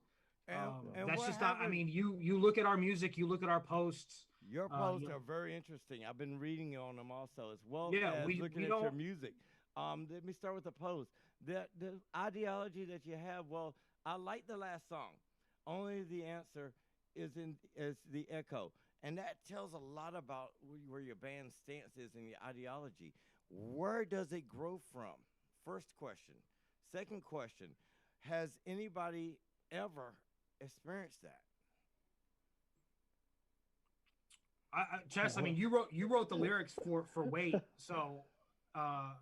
Speaker 5: And
Speaker 3: That's
Speaker 5: what
Speaker 3: just not. I
Speaker 5: happened-
Speaker 3: mean, you look at our music, you look at our posts.
Speaker 5: Your posts are very interesting. I've been reading on them also, as well as looking at your music. Let me start with the post. The ideology that you have. Well, I like the last song. Only the answer is the echo, and that tells a lot about where your band's stance is in your ideology. Where does it grow from? First question. Second question: has anybody ever experienced that?
Speaker 3: Chess, I mean, you wrote the lyrics for Wait, so I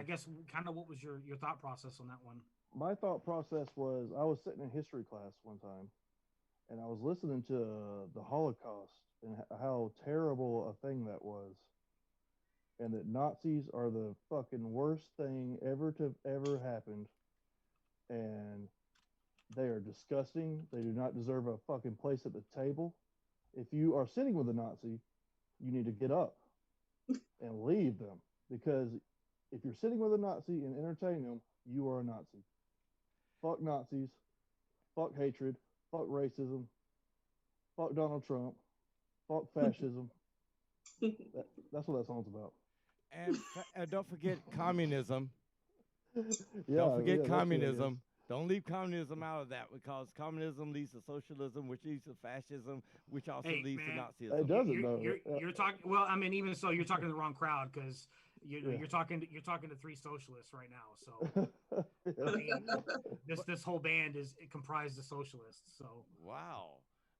Speaker 3: guess kind of what was your thought process on that one?
Speaker 13: My thought process was I was sitting in history class one time, and I was listening to the Holocaust and how terrible a thing that was, and that Nazis are the fucking worst thing ever happened, and they are disgusting. They do not deserve a fucking place at the table. If you are sitting with a Nazi, you need to get up and leave them, because if you're sitting with a Nazi and entertaining them, you are a Nazi. Fuck Nazis. Fuck hatred. Fuck racism. Fuck Donald Trump. Fuck fascism. That's what that song's about.
Speaker 5: And don't forget communism.
Speaker 13: Yeah,
Speaker 5: don't forget
Speaker 13: that's
Speaker 5: communism. Don't leave communism out of that, because communism leads to socialism, which leads to fascism, which also leads to Nazism.
Speaker 13: It doesn't, though.
Speaker 3: You're talking. Well, I mean, even so, you're talking to the wrong crowd because you're talking to three socialists right now. So I mean, this whole band is comprised of socialists. So
Speaker 5: wow.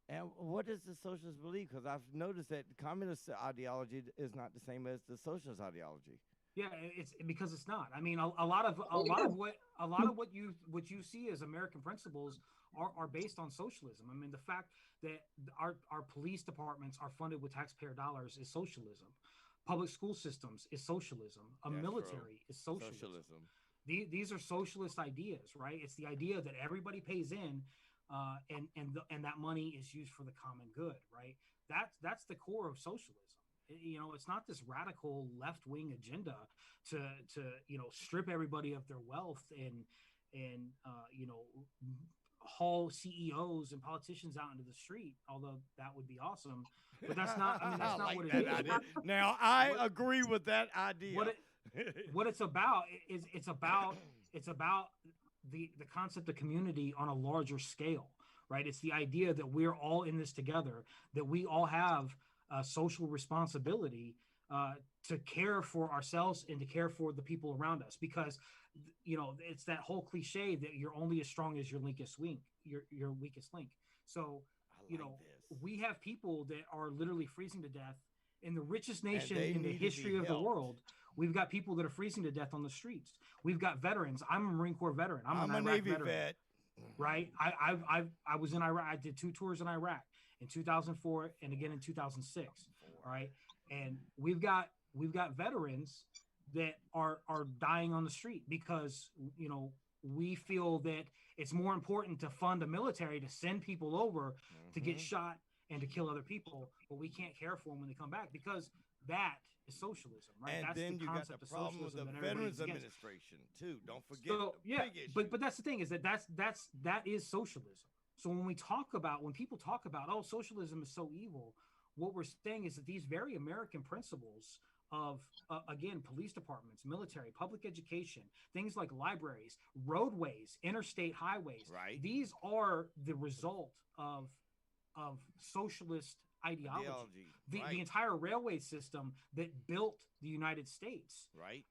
Speaker 5: And what does the socialists believe? Because I've noticed that the communist ideology is not the same as the socialist ideology.
Speaker 3: Yeah, it's because it's not. I mean, a lot of what you see as American principles are based on socialism. I mean, the fact that our police departments are funded with taxpayer dollars is socialism. Public school systems is socialism. A military is socialism. These are socialist ideas, right? It's the idea that everybody pays in, and that money is used for the common good, right? That's the core of socialism. It's not this radical left-wing agenda to strip everybody of their wealth and haul CEOs and politicians out into the street, although that would be awesome. But that's not. I mean, that's not what it is.
Speaker 5: Idea. Now, I agree with that idea.
Speaker 3: What it's about is it's about the concept of community on a larger scale, right? It's the idea that we're all in this together, that we all have social responsibility to care for ourselves and to care for the people around us, because it's that whole cliche that you're only as strong as your weakest link, your weakest link. So we have people that are literally freezing to death in the richest nation in the history of the world. We've got people that are freezing to death on the streets. We've got veterans. I'm a Marine Corps veteran. I'm a Navy vet. Right. I was in Iraq. I did 2 tours in Iraq in 2004 and again in 2006. All right. And we've got veterans that are dying on the street because, we feel that it's more important to fund the military to send people over to get shot and to kill other people, but we can't care for them when they come back, because that is socialism, right?
Speaker 5: And
Speaker 3: that's
Speaker 5: then
Speaker 3: the
Speaker 5: you got
Speaker 3: concept
Speaker 5: the
Speaker 3: of
Speaker 5: problem with
Speaker 3: socialism
Speaker 5: the
Speaker 3: that everybody's
Speaker 5: Veterans
Speaker 3: against.
Speaker 5: Administration too. Don't forget.
Speaker 3: So but that's the thing, is that is socialism. So when people talk about, oh, socialism is so evil, what we're saying is that these very American principles of again, police departments, military, public education, things like libraries, roadways, interstate highways,
Speaker 5: right?
Speaker 3: These are the result of socialist ideology. The entire railway system that built the United States,
Speaker 5: right,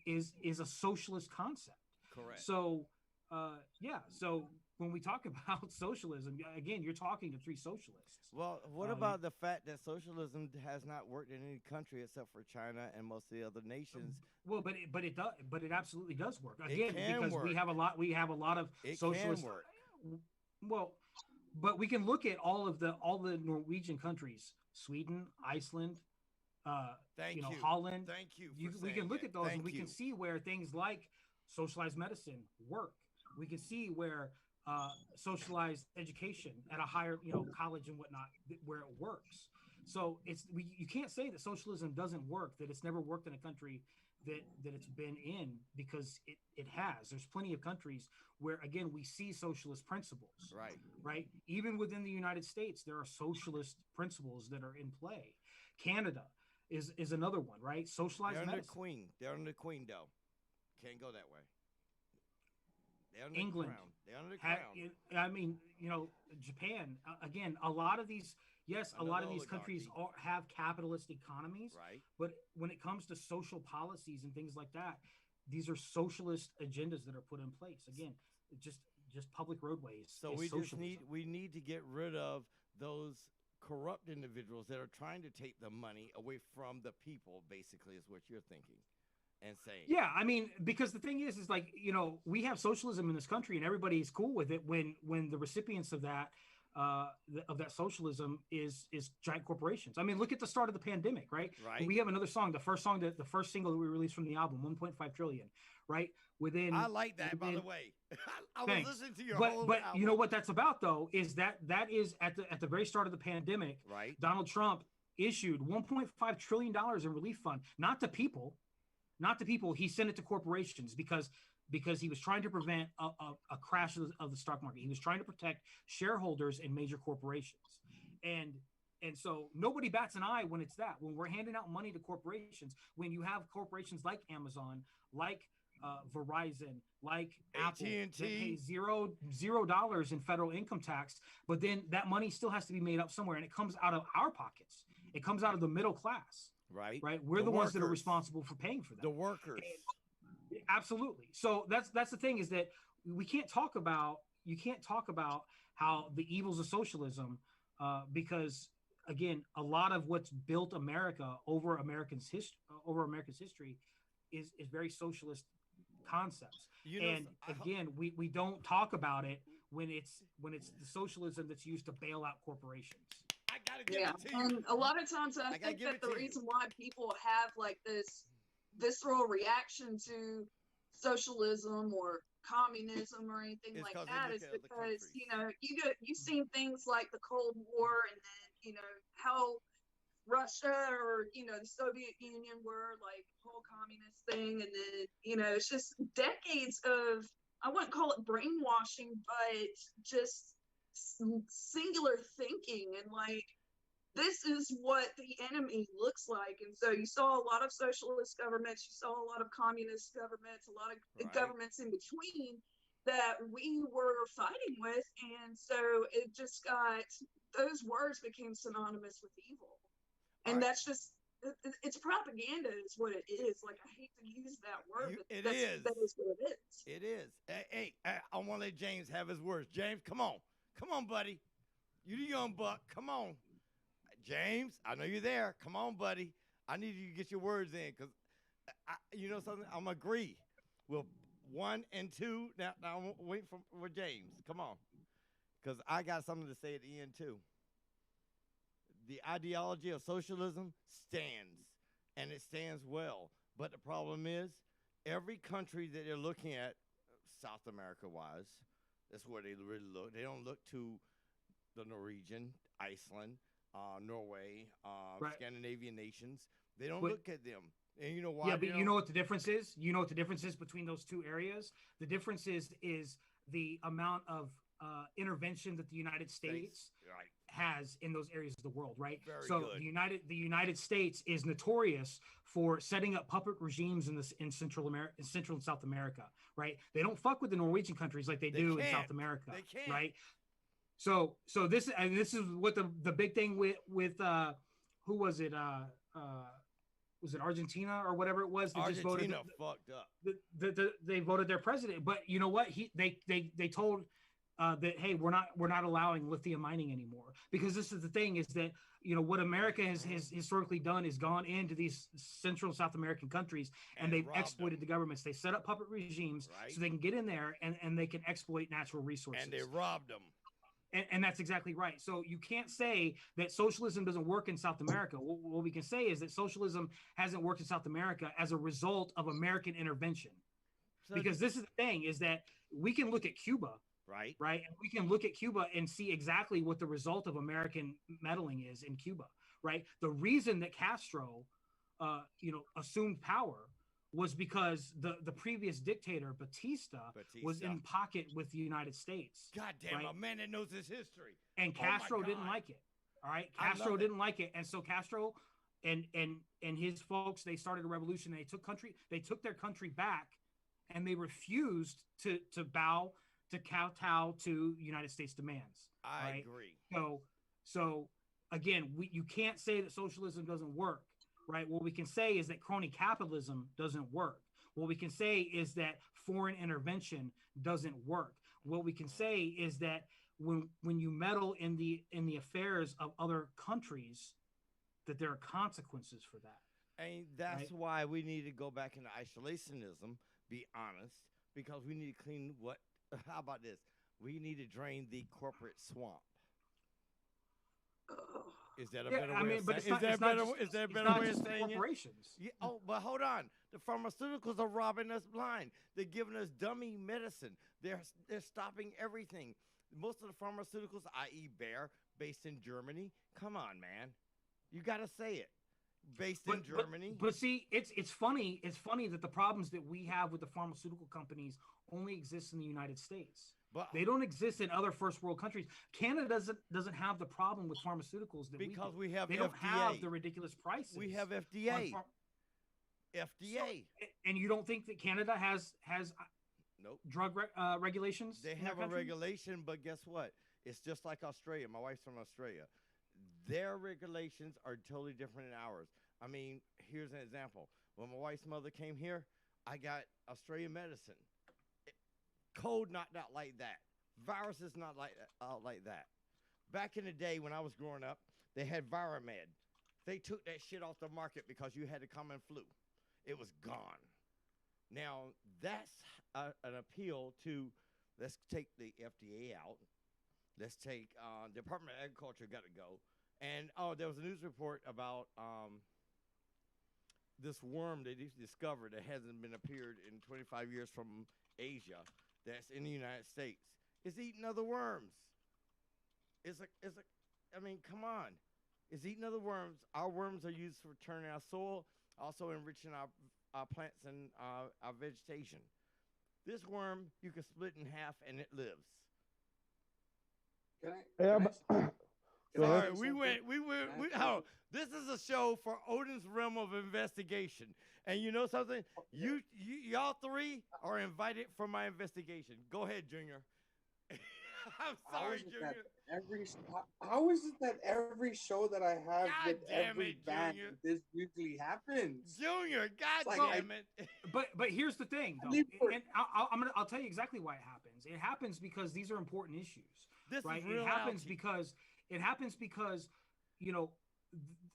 Speaker 3: is a socialist concept.
Speaker 5: Correct.
Speaker 3: So so when we talk about socialism, again, you're talking to 3 socialists.
Speaker 5: Well, what about the fact that socialism has not worked in any country except for China and most of the other nations?
Speaker 3: Well, but it does, but it absolutely does work. Again, because
Speaker 5: work.
Speaker 3: we have a lot of socialists.
Speaker 5: Can work.
Speaker 3: Well, but we can look at all the Norwegian countries, Sweden, Iceland, Holland.
Speaker 5: Thank you.
Speaker 3: We can look at those and we can see where things like socialized medicine work. We can see where socialized education at a higher, college and whatnot, where it works. So you can't say that socialism doesn't work, that it's never worked in a country that it's been in, because it has. There's plenty of countries where, again, we see socialist principles. Right. Even within the United States, there are socialist principles that are in play. Canada is another one, right? Socialized medicine.
Speaker 5: They're under the Queen, though. Can't go that way.
Speaker 3: England.
Speaker 5: They're under the crown.
Speaker 3: I mean, Japan. Again, a lot of these countries have capitalist economies.
Speaker 5: Right.
Speaker 3: But when it comes to social policies and things like that, these are socialist agendas that are put in place. Again, just public roadways.
Speaker 5: So we need to get rid of those corrupt individuals that are trying to take the money away from the people. Basically, is what you're thinking. And saying,
Speaker 3: yeah, I mean, because the thing is like, we have socialism in this country and everybody's cool with it when the recipients of that socialism is giant corporations. I mean, look at the start of the pandemic, right? We have another song, the first single that we released from the album, 1.5 trillion, right?
Speaker 5: I like that, by the way. I was listening to your whole
Speaker 3: but
Speaker 5: album.
Speaker 3: You know what that's about, though, is that is at the very start of the pandemic,
Speaker 5: right?
Speaker 3: Donald Trump issued $1.5 trillion in relief fund, not to people. He sent it to corporations because he was trying to prevent a crash of the stock market. He was trying to protect shareholders in major corporations. And so nobody bats an eye when when we're handing out money to corporations, when you have corporations like Amazon, like Verizon, like Apple, that pay $0 in federal income tax, but then that money still has to be made up somewhere, and it comes out of our pockets. It comes out of the middle class.
Speaker 5: Right.
Speaker 3: We're the ones that are responsible for paying for that.
Speaker 5: The workers.
Speaker 3: Absolutely. So that's the thing, is that you can't talk about how the evils of socialism, because again, a lot of what's built America over America's history is very socialist concepts. Again, we don't talk about it when it's the socialism that's used to bail out corporations.
Speaker 5: I gotta give it to you.
Speaker 7: And a lot of times I think that the reason why people have like this visceral reaction to socialism or communism or anything like that is because you've seen things like the Cold War, and then how Russia or the Soviet Union were like whole communist thing, and then it's just decades of, I wouldn't call it brainwashing, but just singular thinking, and like, this is what the enemy looks like. And so you saw a lot of socialist governments, you saw a lot of communist governments, a lot of governments in between that we were fighting with. And so it just those words became synonymous with evil. And that's just, it's propaganda is what it is. Like, I hate to use that word, but
Speaker 5: It
Speaker 7: that
Speaker 5: is.
Speaker 7: is what it is.
Speaker 5: It is. Hey, I want to let James have his words. James, come on. Come on, buddy. You the young buck. Come on. James, I know you're there. Come on, buddy. I need you to get your words in because, you know something? I'm agree with 1 and 2. Now I'm waiting for James. Come on. Because I got something to say at the end, too. The ideology of socialism stands, and it stands well. But the problem is, every country that they're looking at, South America-wise, that's where they really look. They don't look to the Norwegian, Iceland, Norway, Scandinavian nations. They don't look at them. And you know why?
Speaker 3: Yeah, but you know what the difference is? You know what the difference is between those two areas? The difference is the amount of intervention that the United States has in those areas of the world, right?
Speaker 5: Very good.
Speaker 3: The United States is notorious for setting up puppet regimes in Central America, in Central and South America, right? They don't fuck with the Norwegian countries like they do in South America,
Speaker 5: they can't.
Speaker 3: right? So this is what the big thing with who was it? Was it Argentina or whatever it was? That
Speaker 5: Argentina
Speaker 3: just voted,
Speaker 5: fucked up.
Speaker 3: They voted their president, but you know what? They told that, hey, we're not allowing lithium mining anymore, because this is the thing, is that, you know, what America has historically done is gone into these Central and South American countries and they've exploited the governments. They set up puppet regimes so they can get in there and they can exploit natural resources.
Speaker 5: And they robbed them.
Speaker 3: And that's exactly right. So you can't say that socialism doesn't work in South America. What we can say is that socialism hasn't worked in South America as a result of American intervention. Because this is the thing, is that we can look at Cuba, right? And we can look at Cuba and see exactly what the result of American meddling is in Cuba, right? The reason that Castro, assumed power was because the previous dictator, Batista, was in pocket with the United States.
Speaker 5: God damn, a man that knows his history.
Speaker 3: And Castro didn't like it. All right. Castro didn't like it. And so Castro and his folks, they started a revolution. They took their country back, and they refused to bow, to kowtow to United States demands.
Speaker 5: I agree.
Speaker 3: So again, you can't say that socialism doesn't work. Right. What we can say is that crony capitalism doesn't work. What we can say is that foreign intervention doesn't work. What we can say is that when you meddle in the affairs of other countries, that there are consequences for that.
Speaker 5: And that's why we need to go back into isolationism, be honest, because we need to clean how about this? We need to drain the corporate swamp. Is that a better way of saying it? Is that a better way of saying
Speaker 3: corporations?
Speaker 5: Yeah, but hold on. The pharmaceuticals are robbing us blind. They're giving us dummy medicine. They're stopping everything. Most of the pharmaceuticals, i.e. Bayer, based in Germany. Come on, man. You got to say it. Based in Germany.
Speaker 3: But see, it's funny. It's funny that the problems that we have with the pharmaceutical companies only exist in the United States.
Speaker 5: But
Speaker 3: they don't exist in other first world countries. Canada doesn't have the problem with pharmaceuticals that
Speaker 5: because
Speaker 3: we
Speaker 5: have
Speaker 3: they
Speaker 5: FDA.
Speaker 3: Don't have the ridiculous prices.
Speaker 5: We have FDA. FDA.
Speaker 3: So, and you don't think that Canada has
Speaker 5: nope.
Speaker 3: drug regulations?
Speaker 5: They have a regulation, but guess what? It's just like Australia. My wife's from Australia. Their regulations are totally different than ours. I mean, here's an example. When my wife's mother came here, I got Australian medicine. Cold not like that. Viruses not like that. Back in the day when I was growing up, they had Viramed. They took that shit off the market because you had the common flu. It was gone. Now, that's an appeal to, let's take the FDA out. Let's take Department of Agriculture got to go. And, there was a news report about this worm they discovered that hasn't been appeared in 25 years from Asia that's in the United States. It's eating other worms. I mean, come on. It's eating other worms. Our worms are used for turning our soil, also enriching our plants and our vegetation. This worm, you can split in half and it lives. Sorry, we went. This is a show for Odin's Realm of Investigation, and you know something? Y'all three are invited for my investigation. Go ahead, Junior. I'm
Speaker 2: How
Speaker 5: sorry,
Speaker 2: is it that
Speaker 5: Junior.
Speaker 2: how is it that every show that I have
Speaker 5: God
Speaker 2: with
Speaker 5: damn
Speaker 2: every
Speaker 5: it,
Speaker 2: band,
Speaker 5: Junior.
Speaker 2: this usually happens?
Speaker 5: Junior, God
Speaker 2: like
Speaker 5: damn it.
Speaker 3: But here's the thing, though, and I'll tell you exactly why it happens. It happens because these are important issues,
Speaker 5: This
Speaker 3: right?
Speaker 5: is real.
Speaker 3: It happens because, you know,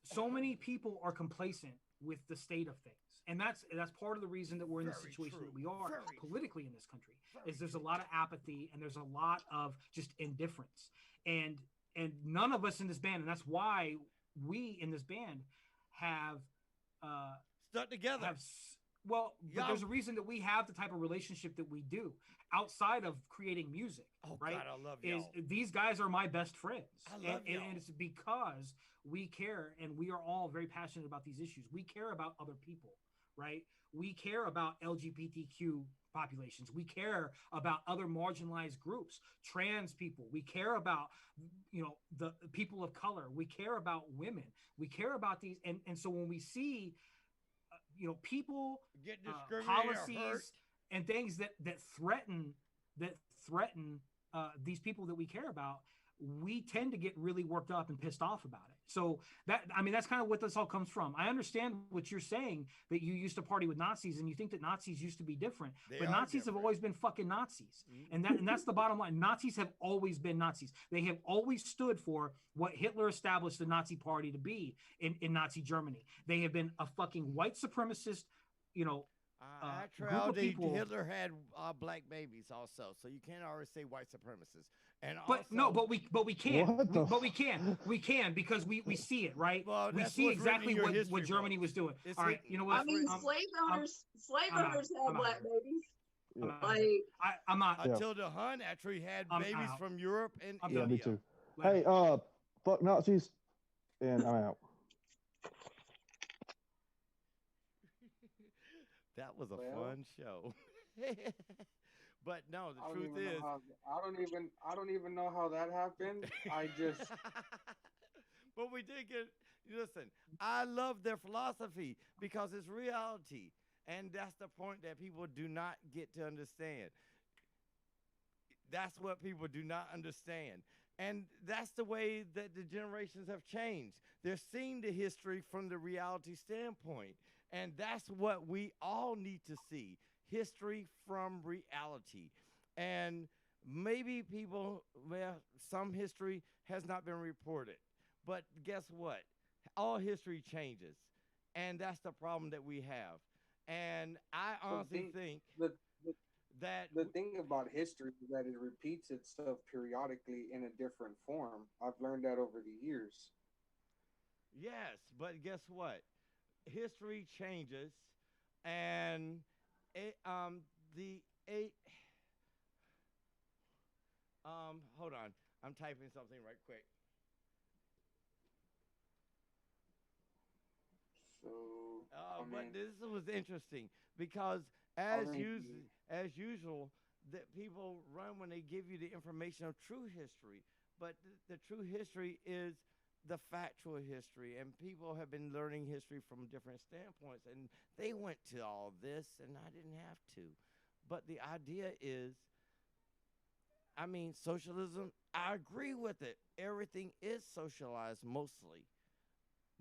Speaker 3: so many people are complacent with the state of things, and that's part of the reason that we're in the situation that we are politically in this country. Is there's a lot of apathy and there's a lot of just indifference, and none of us in this band, and that's why we in this band have
Speaker 5: stuck together.
Speaker 3: But there's a reason that we have the type of relationship that we do outside of creating music.
Speaker 5: Oh,
Speaker 3: right?
Speaker 5: God, I love y'all.
Speaker 3: These guys are my best friends.
Speaker 5: I love y'all.
Speaker 3: And it's because we care, and we are all very passionate about these issues. We care about other people, right? We care about LGBTQ populations. We care about other marginalized groups, trans people. We care about, you know, the people of color. We care about women. We care about these. And so when we see you know, people,
Speaker 5: get discriminated,
Speaker 3: policies, and things that threaten these people that we care about, we tend to get really worked up and pissed off about it. So that's kind of what this all comes from. I understand what you're saying, that you used to party with Nazis and you think that Nazis used to be different, but Nazis have always been fucking Nazis. Mm-hmm. And that's the bottom line. Nazis have always been Nazis. They have always stood for what Hitler established the Nazi party to be in Nazi Germany. They have been a fucking white supremacist, you know,
Speaker 5: actually, Hitler had black babies also, so you can't always say white supremacists. And
Speaker 3: we can, we can because we see it, right?
Speaker 5: Well,
Speaker 3: we see exactly what Germany was doing. All right, you know what?
Speaker 7: I mean, slave owners had black babies.
Speaker 3: I'm not
Speaker 5: until the Hun actually had babies from Europe and India.
Speaker 13: Me too. Hey, fuck Nazis, and I'm out.
Speaker 5: That was a fun show. But no, the truth is,
Speaker 2: I don't even know how that happened. I just.
Speaker 5: But we did get. Listen, I love their philosophy because it's reality, and that's the point that people do not get to understand. That's what people do not understand. And that's the way that the generations have changed. They're seeing the history from the reality standpoint. And that's what we all need to see, history from reality. And maybe some history has not been reported. But guess what? All history changes. And that's the problem that we have. And I honestly think that
Speaker 2: the thing about history is that it repeats itself periodically in a different form. I've learned that over the years.
Speaker 5: Yes, but guess what? History changes, and hold on, I'm typing something right quick.
Speaker 2: So,
Speaker 5: but this was interesting because as usual, that people run when they give you the information of true history, but the true history is the factual history, and people have been learning history from different standpoints, and they went to all this, and I didn't have to. But the idea is, I mean, socialism, I agree with it. Everything is socialized mostly,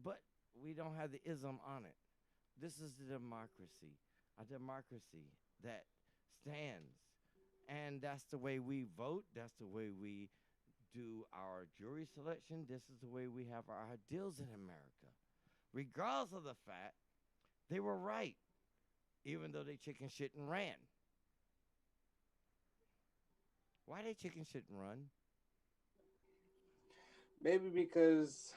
Speaker 5: but we don't have the ism on it. This is the democracy, a democracy that stands, and that's the way we vote, that's the way we do our jury selection. This is the way we have our ideals in America. Regardless of the fact, they were right, even though they chicken shit and ran. Why they chicken shit and run?
Speaker 2: Maybe because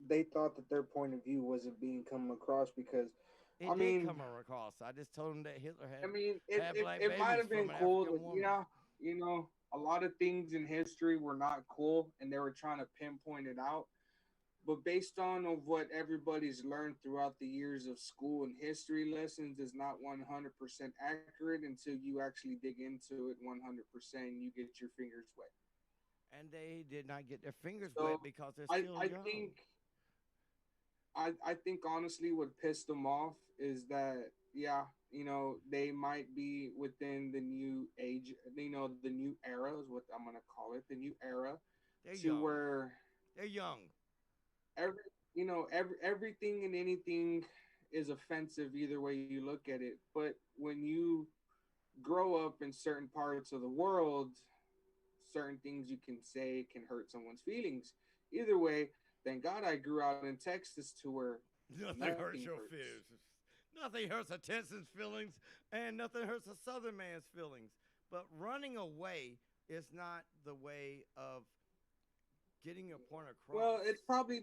Speaker 2: they thought that their point of view wasn't being come across because
Speaker 5: it did come across. I just told them that Hitler had.
Speaker 2: It might have been cool that, you know, a lot of things in history were not cool, and they were trying to pinpoint it out. But based on what everybody's learned throughout the years of school and history lessons is not 100% accurate until you actually dig into it 100% and you get your fingers wet.
Speaker 5: And they did not get their fingers wet because they're still young.
Speaker 2: I think honestly what pissed them off is that, yeah, they might be within the new age, the new era is what I'm gonna call it, the new era,
Speaker 5: They're
Speaker 2: to
Speaker 5: young.
Speaker 2: where
Speaker 5: They're young.
Speaker 2: everything and anything is offensive either way you look at it. But when you grow up in certain parts of the world, certain things you can say can hurt someone's feelings. Either way, thank God I grew out in Texas to where
Speaker 5: Nothing hurts your feelings. Nothing hurts a Texan's feelings, and nothing hurts a Southern man's feelings. But running away is not the way of getting your point across.
Speaker 2: Well,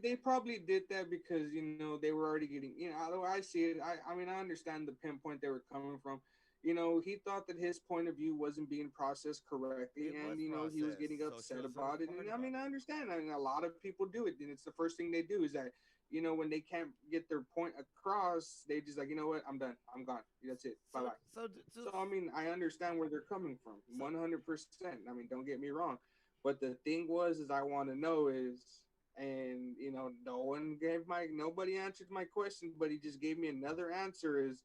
Speaker 2: they probably did that because they were already getting, although I see it, I mean, I understand the pinpoint they were coming from. He thought that his point of view wasn't being processed correctly, and he was getting upset about it. And I mean, I understand. I mean, a lot of people do it, and it's the first thing they do is that when they can't get their point across, they just like, you know what, I'm done, I'm gone, that's it, bye bye. So I mean, I understand where they're coming from, 100%. I mean, don't get me wrong, but the thing is I want to know is. And nobody answered my question, but he just gave me another answer is,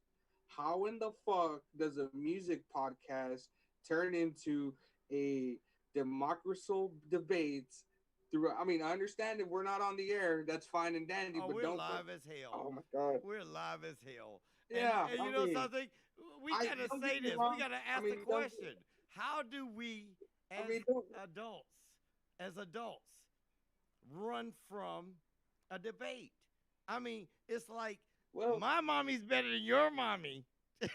Speaker 2: how in the fuck does a music podcast turn into a democracy debates through? I mean, I understand that we're not on the air. That's fine and dandy, but
Speaker 5: we're
Speaker 2: don't.
Speaker 5: Live as hell.
Speaker 2: Oh my God.
Speaker 5: We're live as hell.
Speaker 2: Yeah.
Speaker 5: And you know something? We gotta say this. We gotta ask the question. How do we, as adults, run from a debate? I mean, it's like, my mommy's better than your mommy. But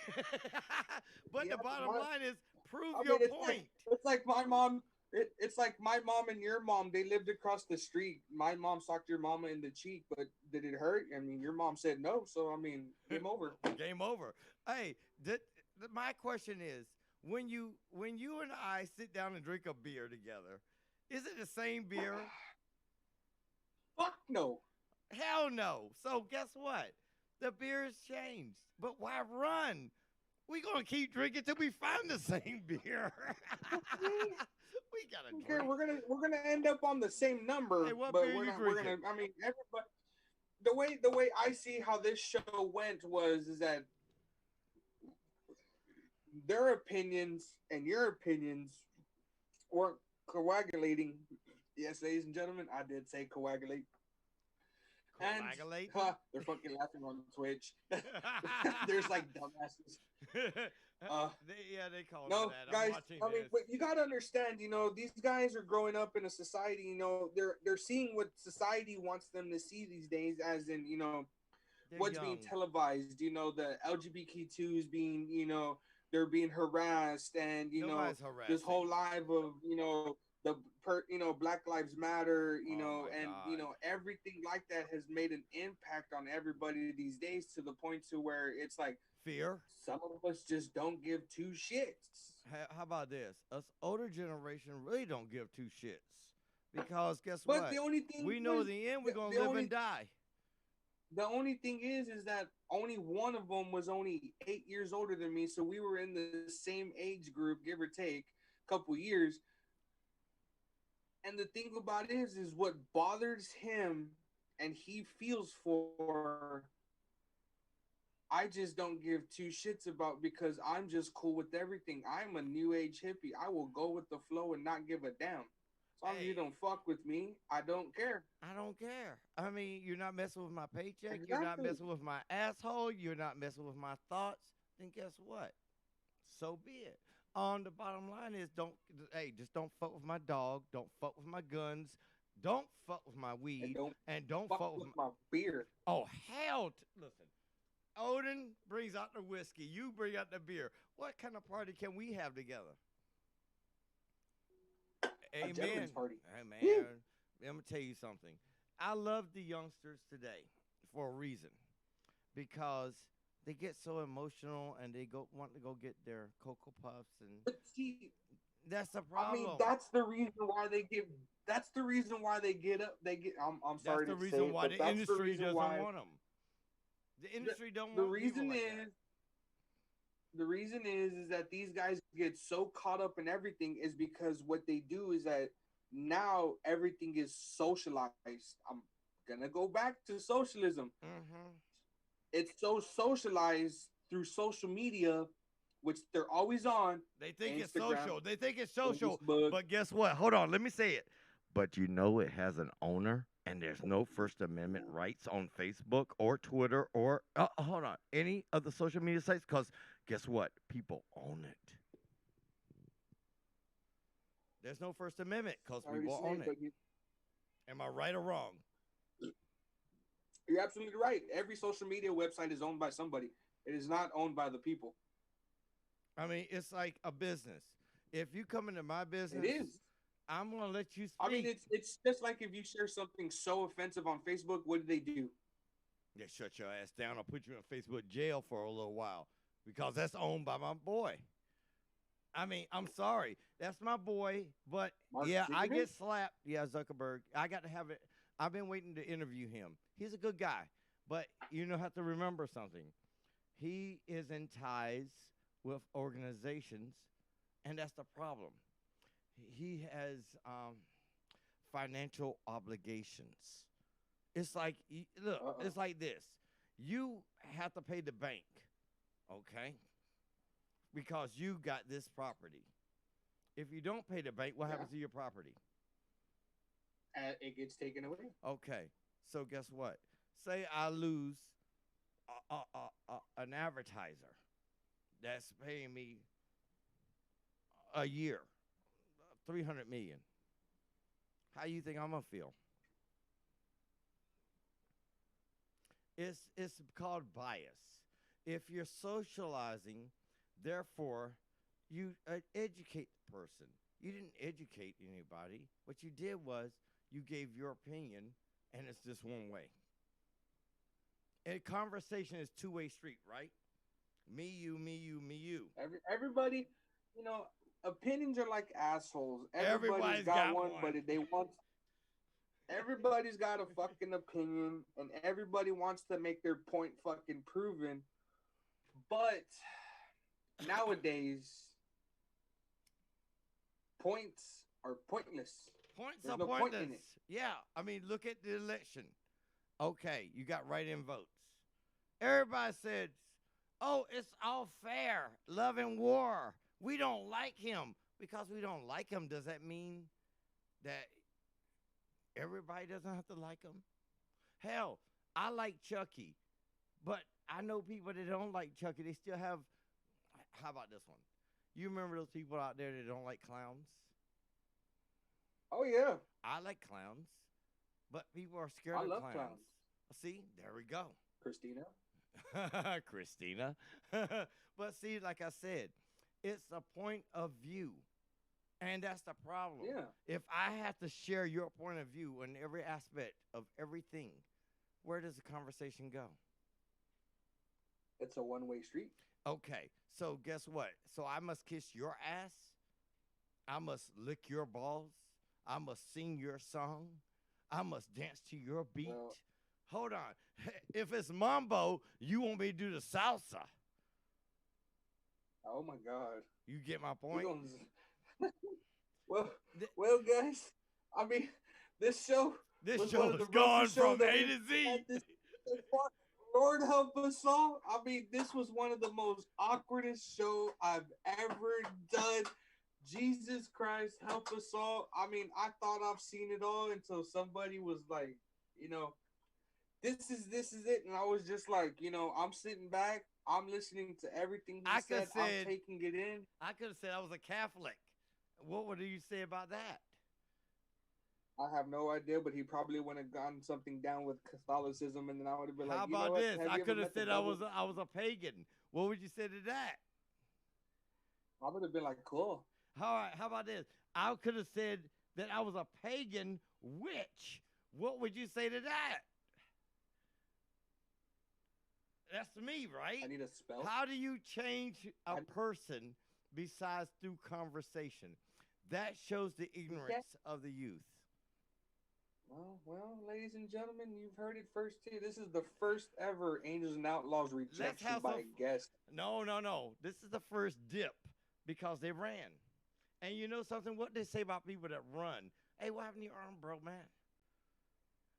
Speaker 5: the bottom line is, prove your point.
Speaker 2: It's like my mom. It's like my mom and your mom. They lived across the street. My mom socked your mama in the cheek, but did it hurt? I mean, your mom said no. So I mean, game over.
Speaker 5: Game over. Hey, my question is, when you and I sit down and drink a beer together, is it the same beer?
Speaker 2: Fuck no.
Speaker 5: Hell no. So guess what? The beer has changed. But why run? We're gonna keep drinking till we find the same beer. We gotta drink.
Speaker 2: Okay, we're gonna end up on the same number.
Speaker 5: Hey, what
Speaker 2: but
Speaker 5: beer you drinking?
Speaker 2: I mean, everybody. The way I see how this show went is that their opinions and your opinions weren't coagulating. Yes, ladies and gentlemen, I did say coagulate.
Speaker 5: Coagulate?
Speaker 2: And they're fucking laughing on Twitch. There's like dumbasses.
Speaker 5: They call me
Speaker 2: no,
Speaker 5: that.
Speaker 2: guys.
Speaker 5: I
Speaker 2: mean, but you gotta understand. These guys are growing up in a society. They're seeing what society wants them to see these days, as in what's
Speaker 5: young.
Speaker 2: being televised. The LGBTQs being they're being harassed, and this whole live of Black Lives Matter, everything like that has made an impact on everybody these days, to the point to where it's like
Speaker 5: fear.
Speaker 2: Some of us just don't give two shits.
Speaker 5: How about this? Us older generation really don't give two shits, because guess
Speaker 2: but
Speaker 5: what?
Speaker 2: The only thing
Speaker 5: we know in the end we're gonna live and die.
Speaker 2: The only thing is that only one of them was only 8 years older than me, so we were in the same age group, give or take a couple years. And the thing about it is what bothers him and he feels for, I just don't give two shits about, because I'm just cool with everything. I'm a new age hippie. I will go with the flow and not give a damn. As long as you don't fuck with me, I don't care.
Speaker 5: I don't care. I mean, you're not messing with my paycheck. Exactly. You're not messing with my asshole. You're not messing with my thoughts. Then guess what? So be it. The bottom line is, just don't fuck with my dog. Don't fuck with my guns. Don't fuck with my weed. And don't fuck with
Speaker 2: my beer.
Speaker 5: Oh, hell. Listen, Odin brings out the whiskey. You bring out the beer. What kind of party can we have together?
Speaker 2: A gentleman's party.
Speaker 5: Hey, man, let me tell you something. I love the youngsters today for a reason, because they get so emotional and they want to go get their Cocoa Puffs, and that's the problem.
Speaker 2: I mean, that's the reason why they get. That's the reason why they get up. I'm sorry.
Speaker 5: That's the reason why the industry doesn't want them. The industry don't want.
Speaker 2: The reason is that these guys get so caught up in everything is because what they do is that now everything is socialized. I'm gonna go back to socialism.
Speaker 5: Mm-hmm.
Speaker 2: It's so socialized through social media, which they're always on.
Speaker 5: They think it's
Speaker 2: Instagram,
Speaker 5: social. They think it's social.
Speaker 2: Facebook.
Speaker 5: But guess what? Hold on. Let me say it. But you know it has an owner, and there's no First Amendment rights on Facebook or Twitter or, hold on, any of the social media sites, because guess what? People own it. There's no First Amendment because people own it. Am I right or wrong?
Speaker 2: You're absolutely right. Every social media website is owned by somebody. It is not owned by the people.
Speaker 5: I mean, it's like a business. If you come into my business,
Speaker 2: It is.
Speaker 5: I'm going to let you speak.
Speaker 2: I mean, it's just like if you share something so offensive on Facebook, what do?
Speaker 5: They shut your ass down. I'll put you in Facebook jail for a little while because that's owned by my boy. I mean, I'm sorry. That's my boy. But, yeah, I get slapped. Yeah, Zuckerberg. I got to have it. I've been waiting to interview him. He's a good guy. But you have to remember something. He is in ties with organizations, and that's the problem. He has financial obligations. It's like, look, it's like this. You have to pay the bank, okay, because you got this property. If you don't pay the bank, what happens to your property?
Speaker 2: It gets taken away.
Speaker 5: Okay, so guess what? Say I lose an advertiser that's paying me a year, $300 million. How you think I'm gonna feel? It's called bias. If you're socializing, therefore, you educate the person. You didn't educate anybody. What you did was you gave your opinion, and it's just one way. A conversation is two-way street, right? Me, you, me, you, me, you.
Speaker 2: Everybody, opinions are like assholes. Everybody's got one, but everybody's got a fucking opinion, and everybody wants to make their point fucking proven. But nowadays, points are pointless.
Speaker 5: Points
Speaker 2: There's
Speaker 5: are
Speaker 2: no
Speaker 5: pointless.
Speaker 2: point in it.
Speaker 5: Yeah, I mean, look at the election. Okay, you got write-in votes. Everybody said, oh, it's all fair. Love and war. We don't like him. Because we don't like him, does that mean that everybody doesn't have to like him? Hell, I like Chucky, but I know people that don't like Chucky. They still have, how about this one? You remember those people out there that don't like clowns?
Speaker 2: Oh, yeah.
Speaker 5: I like clowns, but people are scared
Speaker 2: I
Speaker 5: of
Speaker 2: love
Speaker 5: clowns.
Speaker 2: clowns.
Speaker 5: See, there we go.
Speaker 2: Christina.
Speaker 5: Christina. But see, like I said, it's a point of view. And that's the problem.
Speaker 2: Yeah.
Speaker 5: If I have to share your point of view in every aspect of everything, where does the conversation go?
Speaker 2: It's a one-way street.
Speaker 5: Okay, so guess what? So I must kiss your ass? I must lick your balls? I must sing your song? I must dance to your beat?
Speaker 2: Well,
Speaker 5: hold on. If it's mambo, you want me to do the salsa.
Speaker 2: Oh, my God.
Speaker 5: You get my point?
Speaker 2: Well, guys, I mean, this show
Speaker 5: has gone from A to Z.
Speaker 2: Lord help us all. I mean, this was one of the most awkwardest show I've ever done. Jesus Christ, help us all. I mean, I thought I've seen it all until somebody was like, this is it. And I was just like, I'm sitting back. I'm listening to everything he said. I'm taking it in.
Speaker 5: I could have said I was a Catholic. What would you say about that?
Speaker 2: I have no idea, but he probably would have gotten something down with Catholicism, and then I would have been like,
Speaker 5: how about this? I could have said I was a pagan. What would you say to that?
Speaker 2: I would have been like, cool.
Speaker 5: All right, how about this? I could have said that I was a pagan witch. What would you say to that? That's me, right?
Speaker 2: I need a spell.
Speaker 5: How do you change a person besides through conversation? That shows the ignorance of the youth.
Speaker 2: Well, ladies and gentlemen, you've heard it first here. This is the first ever Angels and Outlaws rejection by a guest.
Speaker 5: No. This is the first dip because they ran. And you know something? What they say about people that run? Hey, what happened to your arm, bro, man?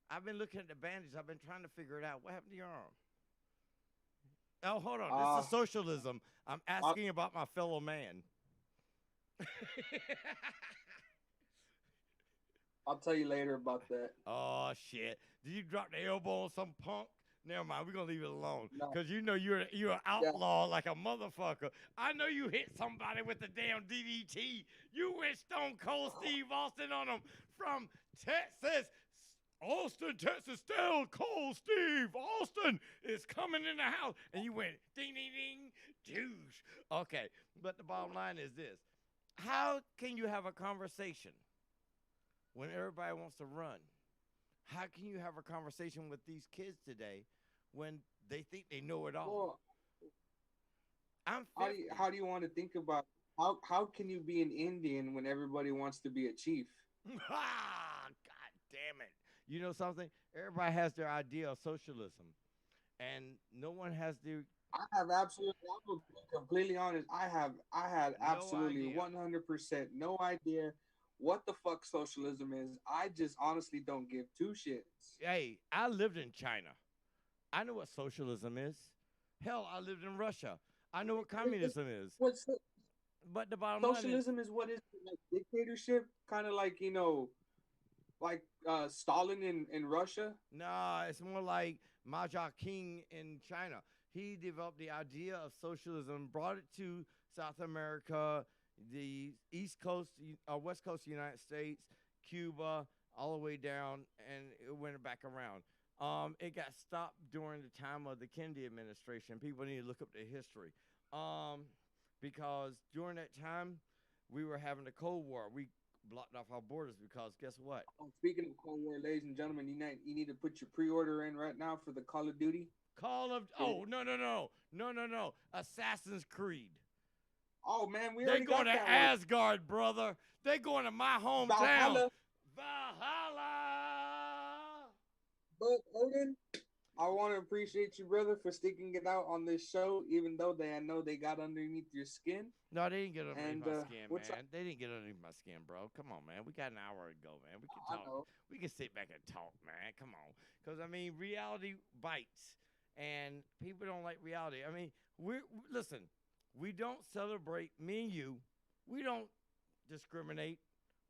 Speaker 5: I've been looking at the bandage. I've been trying to figure it out. What happened to your arm? Oh, hold on. This is socialism. I'm asking about my fellow man.
Speaker 2: I'll tell you later about that.
Speaker 5: Oh, shit. Did you drop the elbow on some punk? Never mind. We're going to leave it alone.
Speaker 2: No.
Speaker 5: Because you know you're an outlaw like a motherfucker. I know you hit somebody with the damn DDT. You went Stone Cold Steve Austin on them from Texas. Austin, Texas, Stone Cold Steve Austin is coming in the house. And you went ding, ding, ding, douche. Okay. But the bottom line is this. How can you have a conversation when everybody wants to run? How can you have a conversation with these kids today when they think they know it all?
Speaker 2: Well, how do you want to think about how can you be an Indian when everybody wants to be a chief?
Speaker 5: God damn it. You know something? Everybody has their idea of socialism, and no one has their.
Speaker 2: I have absolutely, I will be completely honest. I had absolutely 100% no idea what the fuck socialism is. I just honestly don't give two shits.
Speaker 5: Hey, I lived in China. I know what socialism is. Hell, I lived in Russia. I know what communism is. But the bottom
Speaker 2: socialism
Speaker 5: line
Speaker 2: is what is like dictatorship, kind of like, you know, like Stalin in Russia.
Speaker 5: No, it's more like Mao Zedong in China. He developed the idea of socialism, brought it to South America, the East Coast, West Coast of the United States, Cuba, all the way down, and it went back around. It got stopped during the time of the Kennedy administration. People need to look up the history. Because during that time, we were having the Cold War. We blocked off our borders because guess what?
Speaker 2: Speaking of Cold War, ladies and gentlemen, you need to put your pre-order in right now for the Call of Duty.
Speaker 5: No. Assassin's Creed.
Speaker 2: Oh, man,
Speaker 5: They're going to Asgard, brother. They're going to my hometown. Valhalla.
Speaker 2: But, Odin, I want to appreciate you, brother, for sticking it out on this show, even though I know they got underneath your skin.
Speaker 5: No, they didn't get underneath my skin, man. They didn't get underneath my skin, bro. Come on, man. We got an hour to go, man. We can talk. We can sit back and talk, man. Come on. Because, I mean, reality bites. And people don't like reality. I mean, listen, we don't celebrate, me and you, we don't discriminate.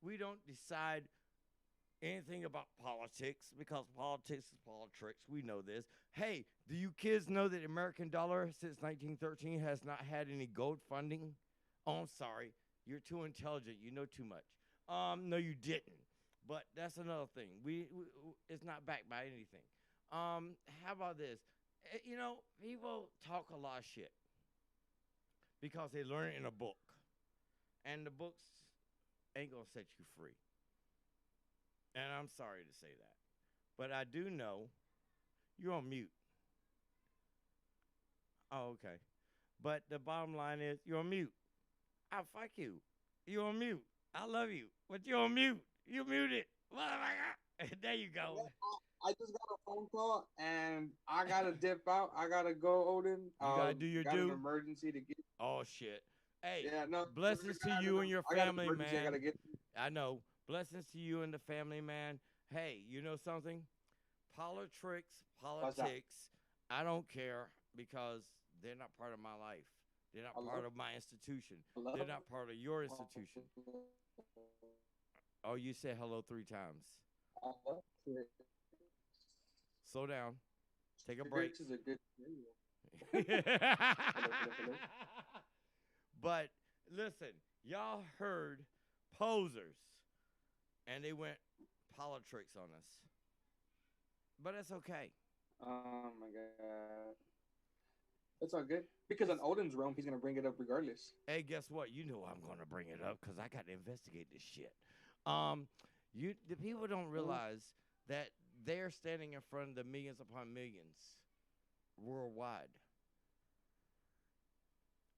Speaker 5: We don't decide anything about politics because politics is politics. We know this. Hey, do you kids know that the American dollar since 1913 has not had any gold funding? Oh, I'm sorry. You're too intelligent. You know too much. No, you didn't. But that's another thing. It's not backed by anything. How about this? You know, people talk a lot of shit because they learn it in a book. And the books ain't going to set you free. And I'm sorry to say that. But I do know you're on mute. Oh, okay. But the bottom line is you're on mute. Oh, fuck you. You're on mute. I love you. But you're on mute. You muted. There you go.
Speaker 2: I just got a phone call, and I got to dip out. I got to go, Odin.
Speaker 5: You got to do your due.
Speaker 2: An emergency to get.
Speaker 5: Oh, shit. Hey,
Speaker 2: yeah, no,
Speaker 5: blessings to you and your family, man.
Speaker 2: I got to get.
Speaker 5: I know. Blessings to you and the family, man. Hey, you know something? Politics, I don't care because they're not part of my life. They're not part of my institution. They're not part of your institution. Oh, you said hello 3 times. Slow down. Take a break.
Speaker 2: Is a good
Speaker 5: But listen, y'all heard posers, and they went politics on us. But that's okay.
Speaker 2: Oh my God. It's all good. Because on Odin's realm, he's going to bring it up regardless.
Speaker 5: Hey, guess what? You know I'm going to bring it up because I got to investigate this shit. The people don't realize that they're standing in front of the millions upon millions worldwide.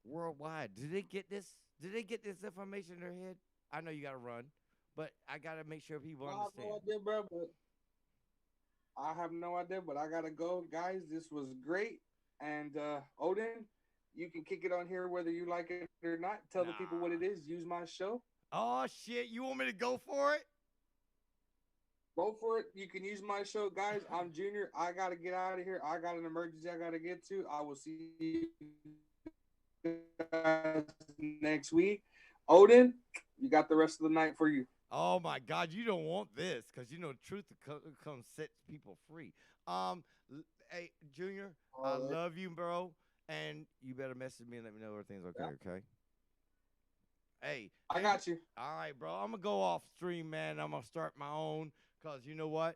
Speaker 5: Worldwide. Did they get this? Did they get this information in their head? I know you got to run, but I got to make sure people understand.
Speaker 2: I have no idea, bro, but I have no idea, but I got to go. Guys, this was great. And Odin, you can kick it on here whether you like it or not. Tell the people what it is. Use my show.
Speaker 5: Oh, shit. You want me to go for it?
Speaker 2: Go for it. You can use my show, guys. I'm Junior. I gotta get out of here. I got an emergency I gotta get to. I will see you guys next week. Odin, you got the rest of the night for you.
Speaker 5: Oh my God, you don't want this because you know truth comes sets people free. Hey Junior, I love you, bro, and you better message me and let me know everything's okay.
Speaker 2: Yeah.
Speaker 5: Okay. Hey,
Speaker 2: I got you.
Speaker 5: All right, bro. I'm gonna go off stream, man. I'm gonna start my own because you know what?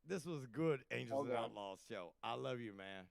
Speaker 5: This was good, Angels and Outlaws show. I love you, man.